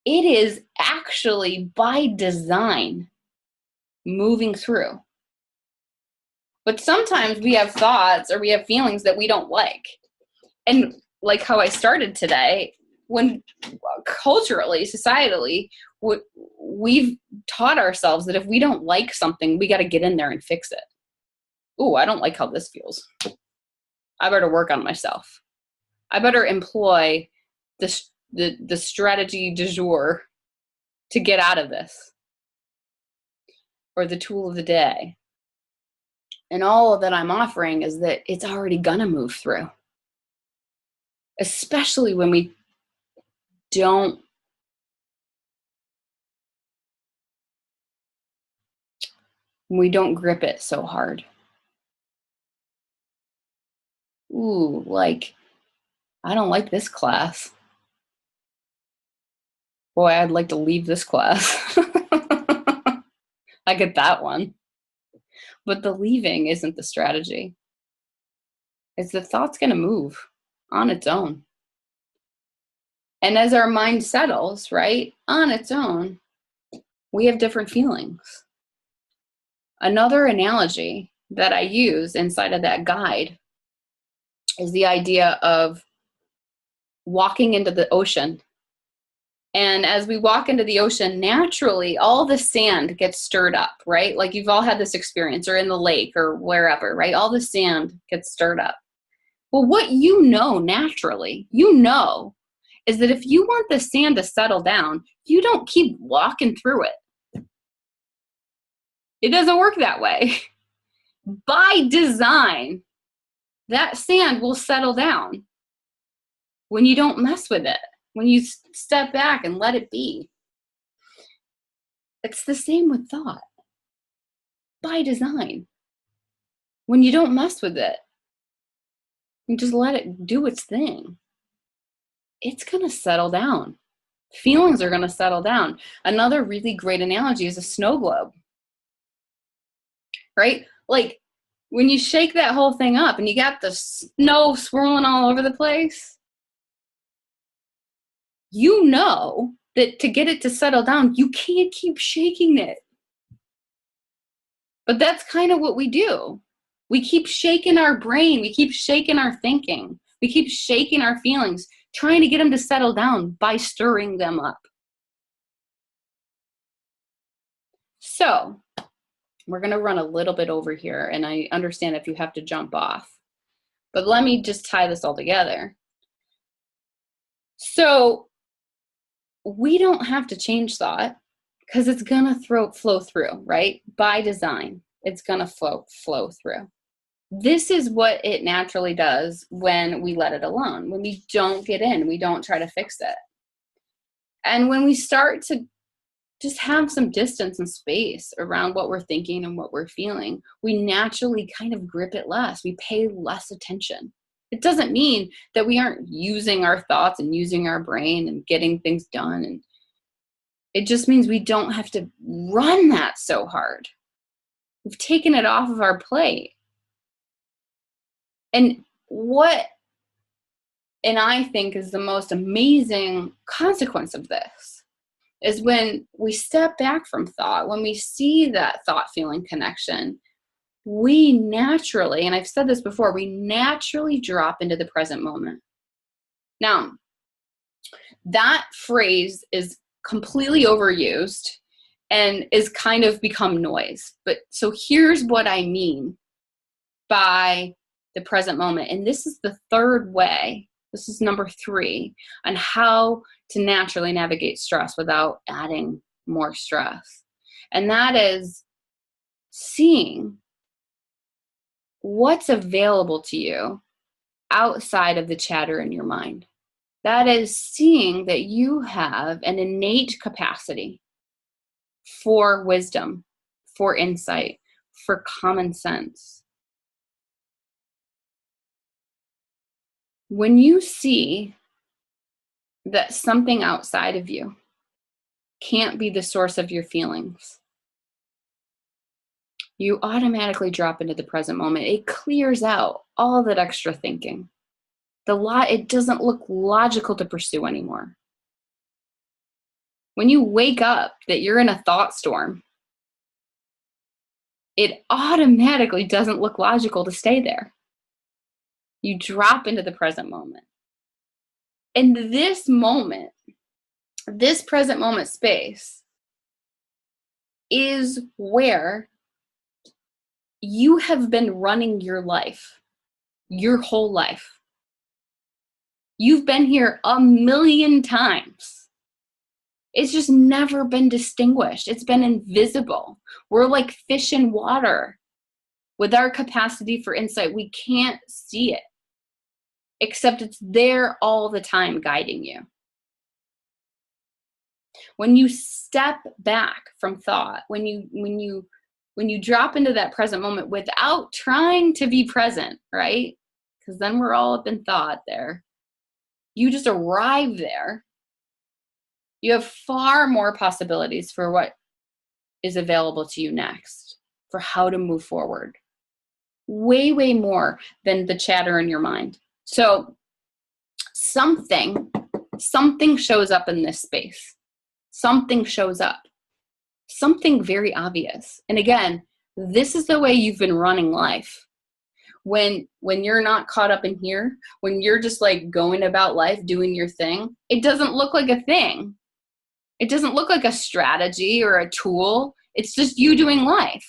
Speaker 1: It is actually by design moving through. But sometimes we have thoughts or we have feelings that we don't like. And like how I started today, when culturally, societally, we've taught ourselves that if we don't like something, we got to get in there and fix it. Ooh, I don't like how this feels. I better work on myself. I better employ the strategy du jour to get out of this, or the tool of the day. And all that I'm offering is that it's already gonna move through, especially when we don't grip it so hard. Ooh, like, I don't like this class. Boy, I'd like to leave this class. I get that one. But the leaving isn't the strategy. It's the thought's going to move on its own. And as our mind settles, right, on its own, we have different feelings. Another analogy that I use inside of that guide is the idea of walking into the ocean. And as we walk into the ocean, naturally, all the sand gets stirred up, right? Like you've all had this experience, or in the lake or wherever, right? All the sand gets stirred up. Well, what you know naturally, is that if you want the sand to settle down, you don't keep walking through it. It doesn't work that way. By design, that sand will settle down when you don't mess with it, when you step back and let it be. It's the same with thought. By design, when you don't mess with it, you just let it do its thing, it's going to settle down. Feelings are going to settle down. Another really great analogy is a snow globe, right? Like when you shake that whole thing up and you got the snow swirling all over the place, you know that to get it to settle down, you can't keep shaking it. But that's kind of what we do. We keep shaking our brain. We keep shaking our thinking. We keep shaking our feelings, trying to get them to settle down by stirring them up. So we're going to run a little bit over here, and I understand if you have to jump off. But let me just tie this all together. So we don't have to change thought because it's going to flow through, right? By design, it's going to flow through. This is what it naturally does when we let it alone, when we don't get in, we don't try to fix it. And when we start to just have some distance and space around what we're thinking and what we're feeling, we naturally kind of grip it less. We pay less attention. It doesn't mean that we aren't using our thoughts and using our brain and getting things done. And it just means we don't have to run that so hard. We've taken it off of our plate. And I think is the most amazing consequence of this is when we step back from thought, when we see that thought-feeling connection, we naturally, and I've said this before, we naturally drop into the present moment. Now, that phrase is completely overused and is kind of become noise. But so here's what I mean by the present moment. And this is the third way. This is number 3 on how to naturally navigate stress without adding more stress. And that is seeing what's available to you outside of the chatter in your mind. That is seeing that you have an innate capacity for wisdom, for insight, for common sense. When you see that something outside of you can't be the source of your feelings, You automatically drop into the present moment. It clears out all that extra thinking. It doesn't look logical to pursue anymore. When you wake up that you're in a thought storm, it automatically doesn't look logical to stay there. You drop into the present moment. And this moment, this present moment space, is where you have been running your life, your whole life. You've been here a million times. It's just never been distinguished. It's been invisible. We're like fish in water. With our capacity for insight, we can't see it, except it's there all the time guiding you. When you step back from thought, when you drop into that present moment without trying to be present, right? Because then we're all up in thought there. You just arrive there. You have far more possibilities for what is available to you next, for how to move forward. Way, way more than the chatter in your mind. So something shows up in this space. Something shows up. Something very obvious. And again, this is the way you've been running life. When you're not caught up in here, when you're just like going about life, doing your thing, it doesn't look like a thing. It doesn't look like a strategy or a tool. It's just you doing life.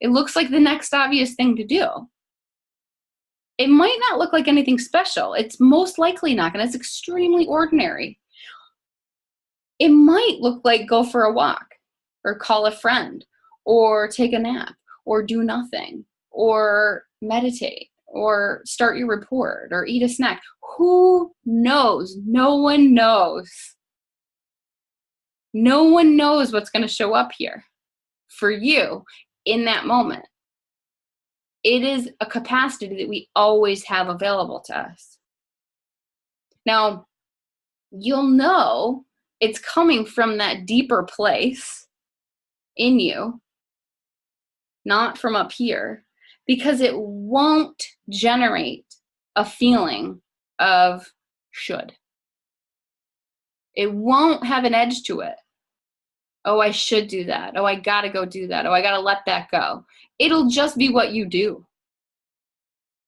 Speaker 1: It looks like the next obvious thing to do. It might not look like anything special. It's most likely not, and it's extremely ordinary. It might look like go for a walk, or call a friend, or take a nap, or do nothing, or meditate, or start your report, or eat a snack. Who knows? No one knows. No one knows what's going to show up here for you in that moment. It is a capacity that we always have available to us. Now, you'll know it's coming from that deeper place in you, not from up here, because it won't generate a feeling of should. It won't have an edge to it. Oh, I should do that. Oh, I got to go do that. Oh, I got to let that go. It'll just be what you do.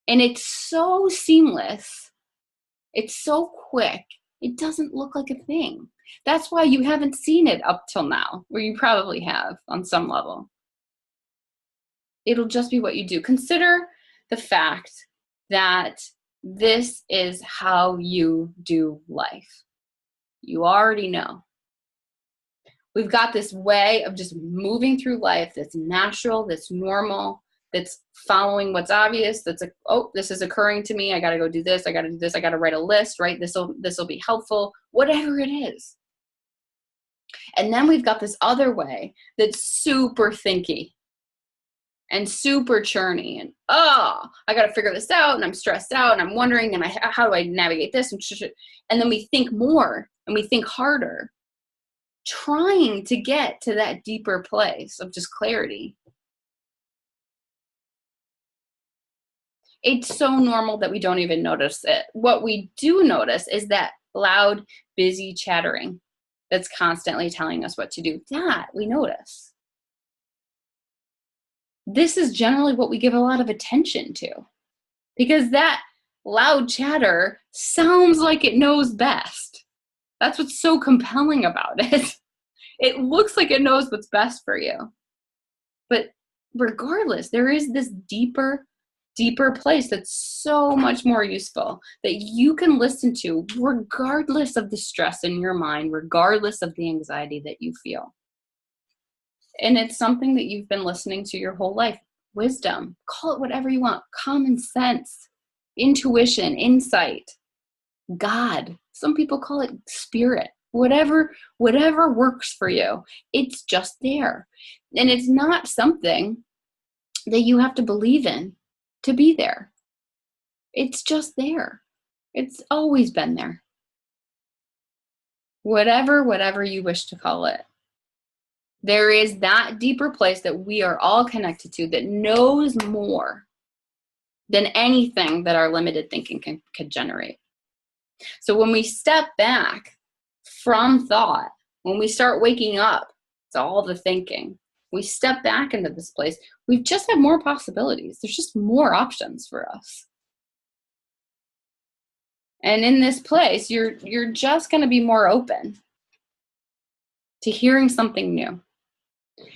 Speaker 1: And it's so seamless. It's so quick. It doesn't look like a thing. That's why you haven't seen it up till now, or you probably have on some level. It'll just be what you do. Consider the fact that this is how you do life. You already know. We've got this way of just moving through life that's natural, that's normal, that's following what's obvious, that's like, oh, this is occurring to me. I got to go do this. I got to do this. I got to write a list, right? This will be helpful, whatever it is. And then we've got this other way that's super thinky and super churny, and I got to figure this out, and I'm stressed out, and I'm wondering, and how do I navigate this? And then we think more, and we think harder, trying to get to that deeper place of just clarity. It's so normal that we don't even notice it. What we do notice is that loud, busy chattering that's constantly telling us what to do. That we notice. This is generally what we give a lot of attention to, because that loud chatter sounds like it knows best. That's what's so compelling about it. It looks like it knows what's best for you. But regardless, there is this deeper place that's so much more useful that you can listen to regardless of the stress in your mind, regardless of the anxiety that you feel. And it's something that you've been listening to your whole life. Wisdom, call it whatever you want. Common sense, intuition, insight, God. Some people call it spirit. Whatever works for you. It's just there. And it's not something that you have to believe in to be there. It's just there. It's always been there. Whatever you wish to call it. There is that deeper place that we are all connected to that knows more than anything that our limited thinking can generate. So when we step back from thought, when we start waking up to all the thinking, we step back into this place, we just have more possibilities. There's just more options for us. And in this place, you're just going to be more open to hearing something new.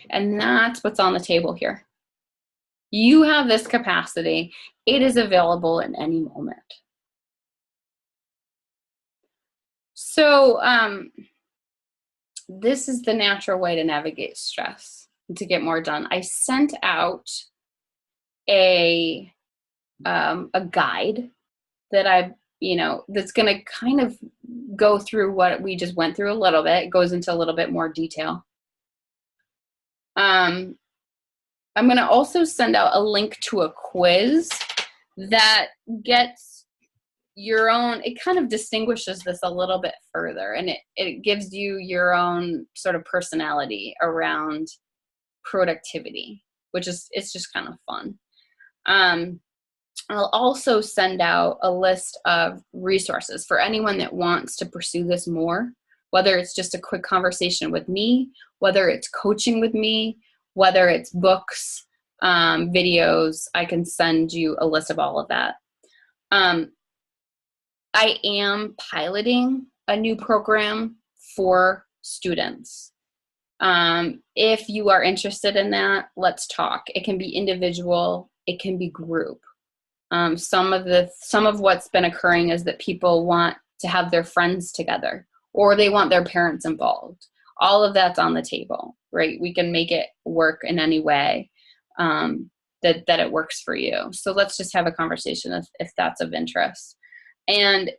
Speaker 1: And that's what's on the table here. You have this capacity. It is available in any moment. So this is the natural way to navigate stress and to get more done. I sent out a guide that that's going to kind of go through what we just went through a little bit. It goes into a little bit more detail. I'm going to also send out a link to a quiz that gets your own, it kind of distinguishes this a little bit further, and it gives you your own sort of personality around productivity, it's just kind of fun. I'll also send out a list of resources for anyone that wants to pursue this more, whether it's just a quick conversation with me, whether it's coaching with me, whether it's books, videos. I can send you a list of all of that. I am piloting a new program for students. If you are interested in that, let's talk. It can be individual, it can be group. Some of what's been occurring is that people want to have their friends together, or they want their parents involved. All of that's on the table, right? We can make it work in any way that it works for you. So let's just have a conversation if that's of interest. And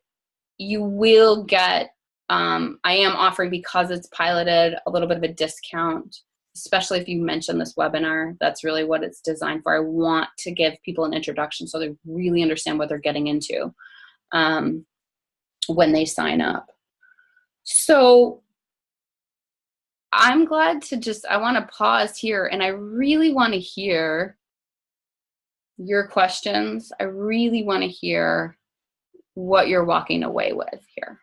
Speaker 1: you will get, I am offering, because it's piloted, a little bit of a discount, especially if you mention this webinar. That's really what it's designed for. I want to give people an introduction so they really understand what they're getting into when they sign up. So I'm glad to I want to pause here, and I really want to hear your questions. I really want to hear what you're walking away with here.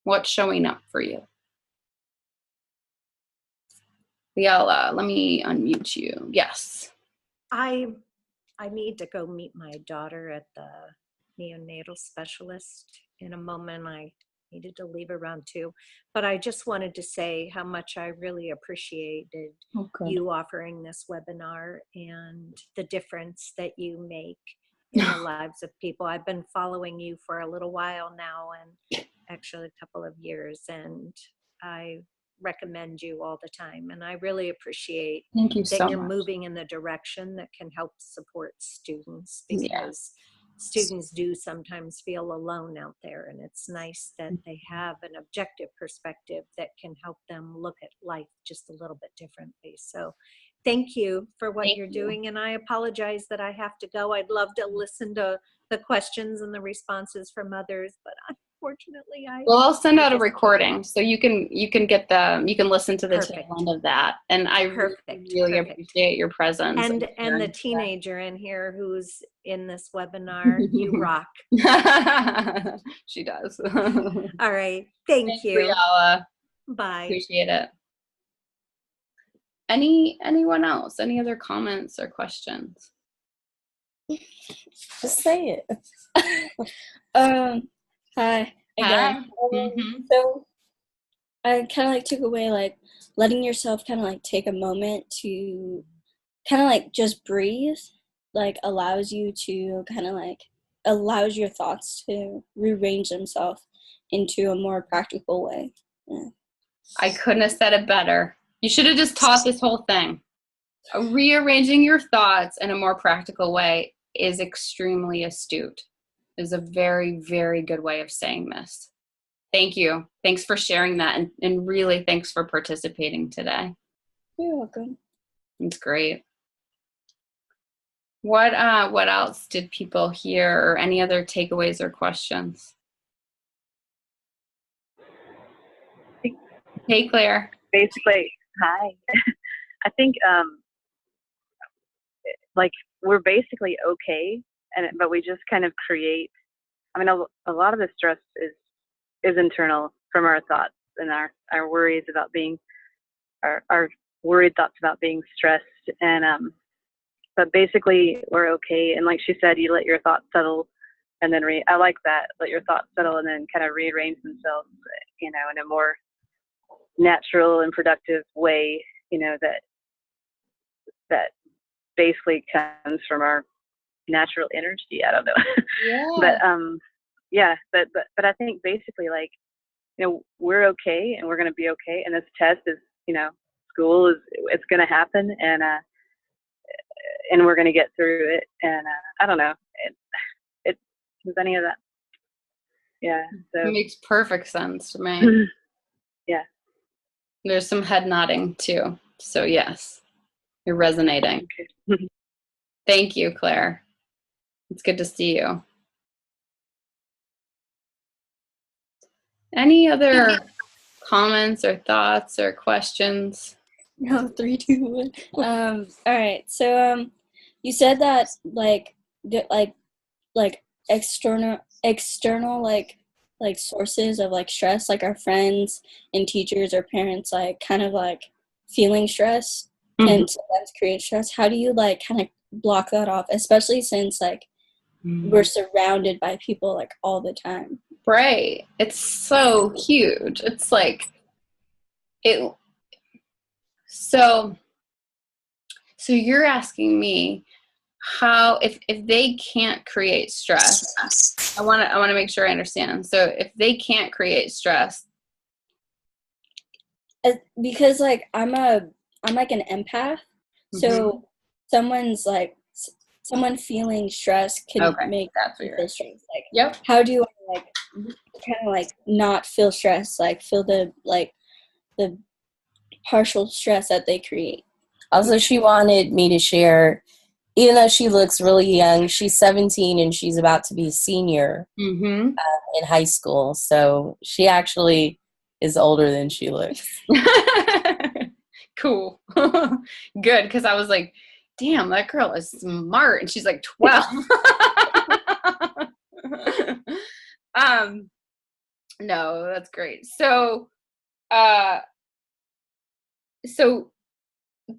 Speaker 1: What's showing up for you? Liala, let me unmute you. Yes.
Speaker 6: I need to go meet my daughter at the neonatal specialist in a moment. I needed to leave around 2, but I just wanted to say how much I really appreciated you offering this webinar and the difference that you make in the lives of people. I've been following you for a little while now, and actually a couple of years, and I recommend you all the time. And I really appreciate that you're moving in the direction that can help support students, because students do sometimes feel alone out there, and it's nice that they have an objective perspective that can help them look at life just a little bit differently. So thank you for what you're doing, and I apologize that I have to go. I'd love to listen to the questions and the responses from others, but unfortunately
Speaker 1: I'll send out a recording so you can get you can listen to the tail end of that. And I really appreciate your presence.
Speaker 6: And the teenager in here who's in this webinar, you rock.
Speaker 1: She does.
Speaker 6: All right. Thank you.
Speaker 1: Briella.
Speaker 6: Bye.
Speaker 1: Appreciate it. Anyone else? Any other comments or questions?
Speaker 2: Just say it. Hi again. So I kind of took away letting yourself kind of take a moment to kind of just breathe, allows you to kind of allows your thoughts to rearrange themselves into a more practical way. Yeah.
Speaker 1: I couldn't have said it better. You should have just taught this whole thing. Rearranging your thoughts in a more practical way is extremely astute. Is a very, very good way of saying this. Thank you. Thanks for sharing that, and really thanks for participating today.
Speaker 2: You're welcome.
Speaker 1: It's great. What else did people hear, or any other takeaways or questions? Hey, Claire.
Speaker 5: Basically, Hi. I think like we're basically okay, but we just kind of create. I mean, a lot of the stress is internal from our thoughts and our worries about being our worried thoughts about being stressed, and but basically we're okay. And like she said, you let your thoughts settle, and then I like that, let your thoughts settle and then kind of rearrange themselves, you know, in a more natural and productive way, you know, that basically comes from our natural energy. I don't know.
Speaker 1: Yeah.
Speaker 5: But yeah, but I think basically, like, you know, we're okay and we're going to be okay, and this test is, you know, school is, it's going to happen, and we're going to get through it. And I don't know, it was any of that. Yeah, so
Speaker 1: It makes perfect sense to me.
Speaker 5: yeah,
Speaker 1: There's some head nodding too. So yes, you're resonating.
Speaker 5: okay.
Speaker 1: Thank you, Claire. It's good to see you. Any other comments or thoughts or questions?
Speaker 2: No, 3, 2, 1. All right. So you said that like external like sources of like stress, like our friends and teachers or parents, like kind of like feeling stress can sometimes create stress. How do you like kind of block that off, especially since like we're surrounded by people like all the time?
Speaker 1: Right. It's so huge. It's like it. So you're asking me how, if they can't create stress, I want to make sure I understand. So if they can't create stress,
Speaker 2: because like I'm like an empath, so someone feeling stress can make me feel stressed. Like,
Speaker 1: yep.
Speaker 2: how do I like kind of like not feel stress, like feel the partial stress that they create?
Speaker 4: Also, she wanted me to share, even though she looks really young, she's 17 and she's about to be a senior in high school. So she actually is older than she looks.
Speaker 1: Cool. Good, because I was like, damn, that girl is smart, and she's like 12. No, that's great. So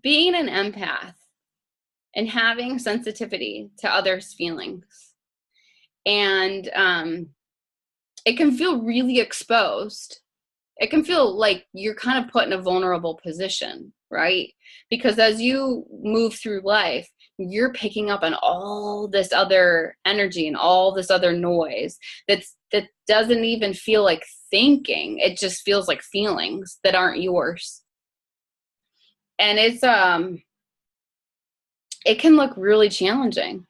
Speaker 1: being an empath and having sensitivity to others' feelings, and it can feel really exposed. It can feel like you're kind of put in a vulnerable position, right? Because as you move through life, you're picking up on all this other energy and all this other noise that doesn't even feel like thinking. It just feels like feelings that aren't yours. And it can look really challenging.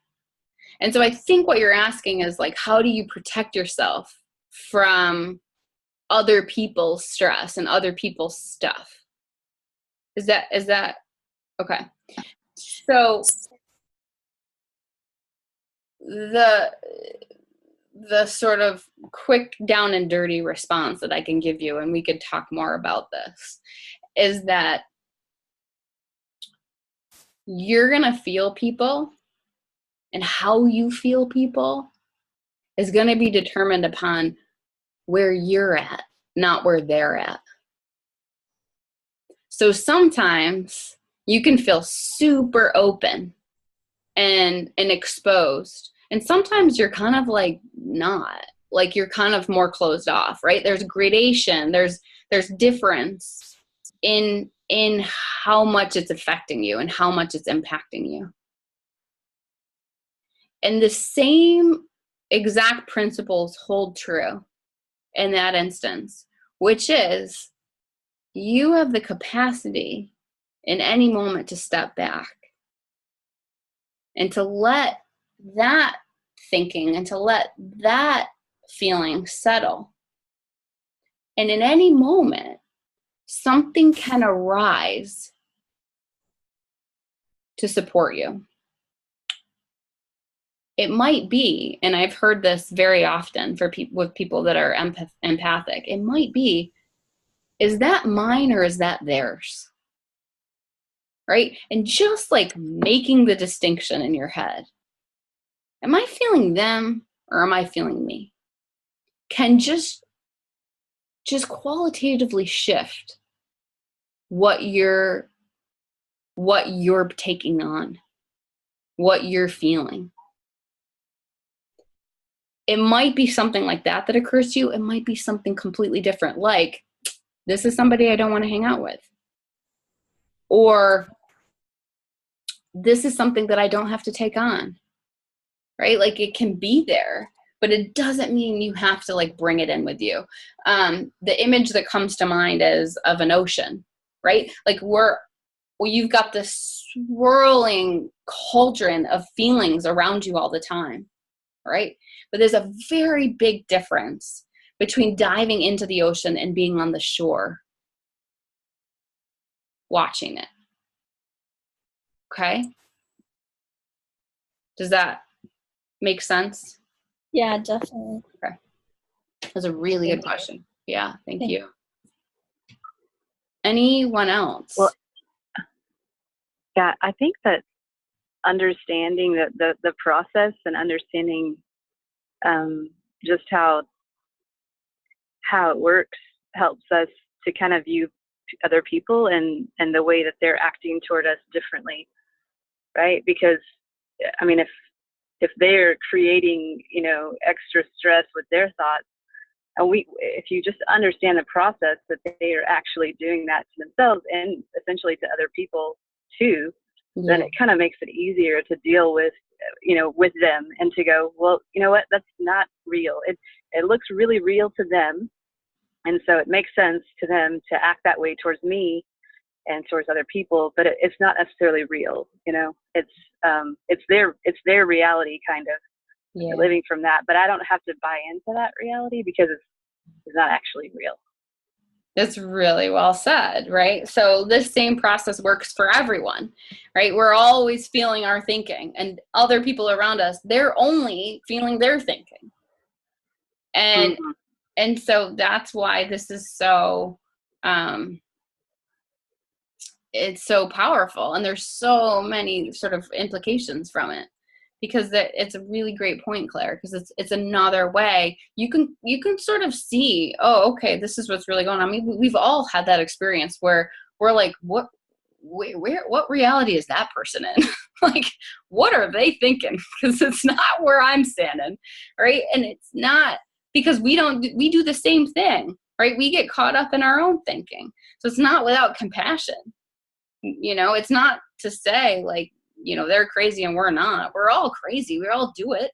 Speaker 1: And so I think what you're asking is like, how do you protect yourself from other people's stress and other people's stuff? Is that okay? So the sort of quick down and dirty response that I can give you, and we could talk more about this, is that you're gonna feel people, and how you feel people is gonna be determined upon where you're at, not where they're at. So sometimes you can feel super open and exposed, and sometimes you're kind of like not, like you're kind of more closed off, right? There's gradation, there's difference in how much it's affecting you and how much it's impacting you. And the same exact principles hold true in that instance, which is you have the capacity in any moment to step back and to let that thinking and to let that feeling settle. And in any moment, something can arise to support you. It might be, and I've heard this very often for with people that are empathic, it might be, is that mine or is that theirs? right? And just like making the distinction in your head. Am I feeling them or am I feeling me? Can just qualitatively shift what you're taking on, what you're feeling. It might be something like that occurs to you. It might be something completely different, like, this is somebody I don't want to hang out with. Or this is something that I don't have to take on, right? Like, it can be there, but it doesn't mean you have to like bring it in with you. The image that comes to mind is of an ocean, right? Like you've got this swirling cauldron of feelings around you all the time, right? But there's a very big difference between diving into the ocean and being on the shore, watching it. Okay? Does that make sense?
Speaker 2: Yeah, definitely.
Speaker 1: Okay. That's a really good question. Yeah, thank you. Anyone else?
Speaker 5: Well, yeah, I think that understanding the process and understanding just how it works helps us to kind of view other people and the way that they're acting toward us differently, right? Because I mean, if they're creating, you know, extra stress with their thoughts, and if you just understand the process that they are actually doing that to themselves and essentially to other people too, then it kind of makes it easier to deal with, you know, with them, and to go, well, you know what, that's not real. It looks really real to them, and so it makes sense to them to act that way towards me and towards other people, but it's not necessarily real. You know, it's their reality, kind of. Yeah. Living from that, but I don't have to buy into that reality because it's not actually real.
Speaker 1: That's really well said, right? So this same process works for everyone, right? We're always feeling our thinking, and other people around us, they're only feeling their thinking. And and so that's why this is so it's so powerful, and there's so many sort of implications from it, because it's a really great point, Claire, because it's another way you can sort of see, oh, okay, this is what's really going on. I mean, we've all had that experience where we're like, what reality is that person in? Like, what are they thinking? Because it's not where I'm standing, right? And it's not, because we do the same thing, right? We get caught up in our own thinking. So it's not without compassion. You know, it's not to say like, you know, they're crazy and we're not. We're all crazy. We all do it.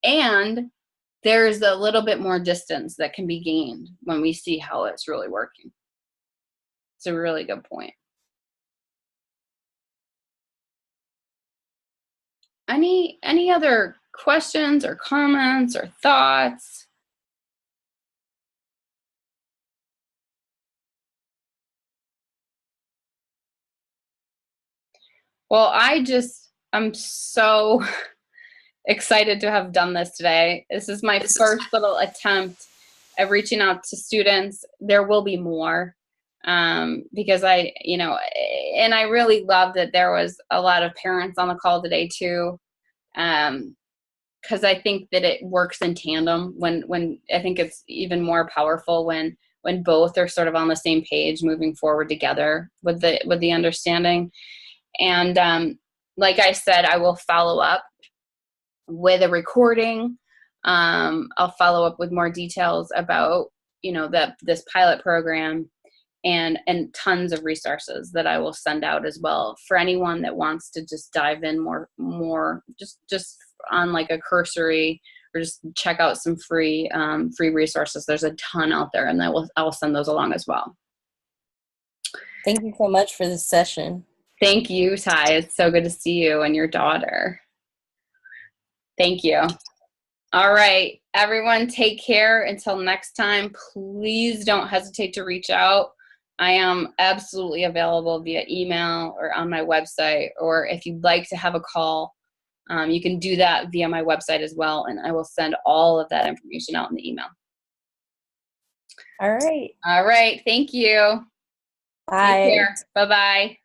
Speaker 1: And there's a little bit more distance that can be gained when we see how it's really working. It's a really good point. Any other questions or comments or thoughts? Well, I'm so excited to have done this today. This is my first little attempt at reaching out to students. There will be more, because I really love that there was a lot of parents on the call today too, because I think that it works in tandem. When I think it's even more powerful when both are sort of on the same page, moving forward together with the understanding. And like I said, I will follow up with a recording. I'll follow up with more details about, you know, this pilot program, and tons of resources that I will send out as well for anyone that wants to just dive in more just on like a cursory, or just check out some free resources. There's a ton out there, and I will send those along as well.
Speaker 4: Thank you so much for this session.
Speaker 1: Thank you, Ty. It's so good to see you and your daughter. Thank you. All right, everyone, take care. Until next time, please don't hesitate to reach out. I am absolutely available via email or on my website, or if you'd like to have a call, you can do that via my website as well, and I will send all of that information out in the email.
Speaker 4: All right.
Speaker 1: All right, thank you.
Speaker 4: Bye.
Speaker 1: Take care. Bye-bye.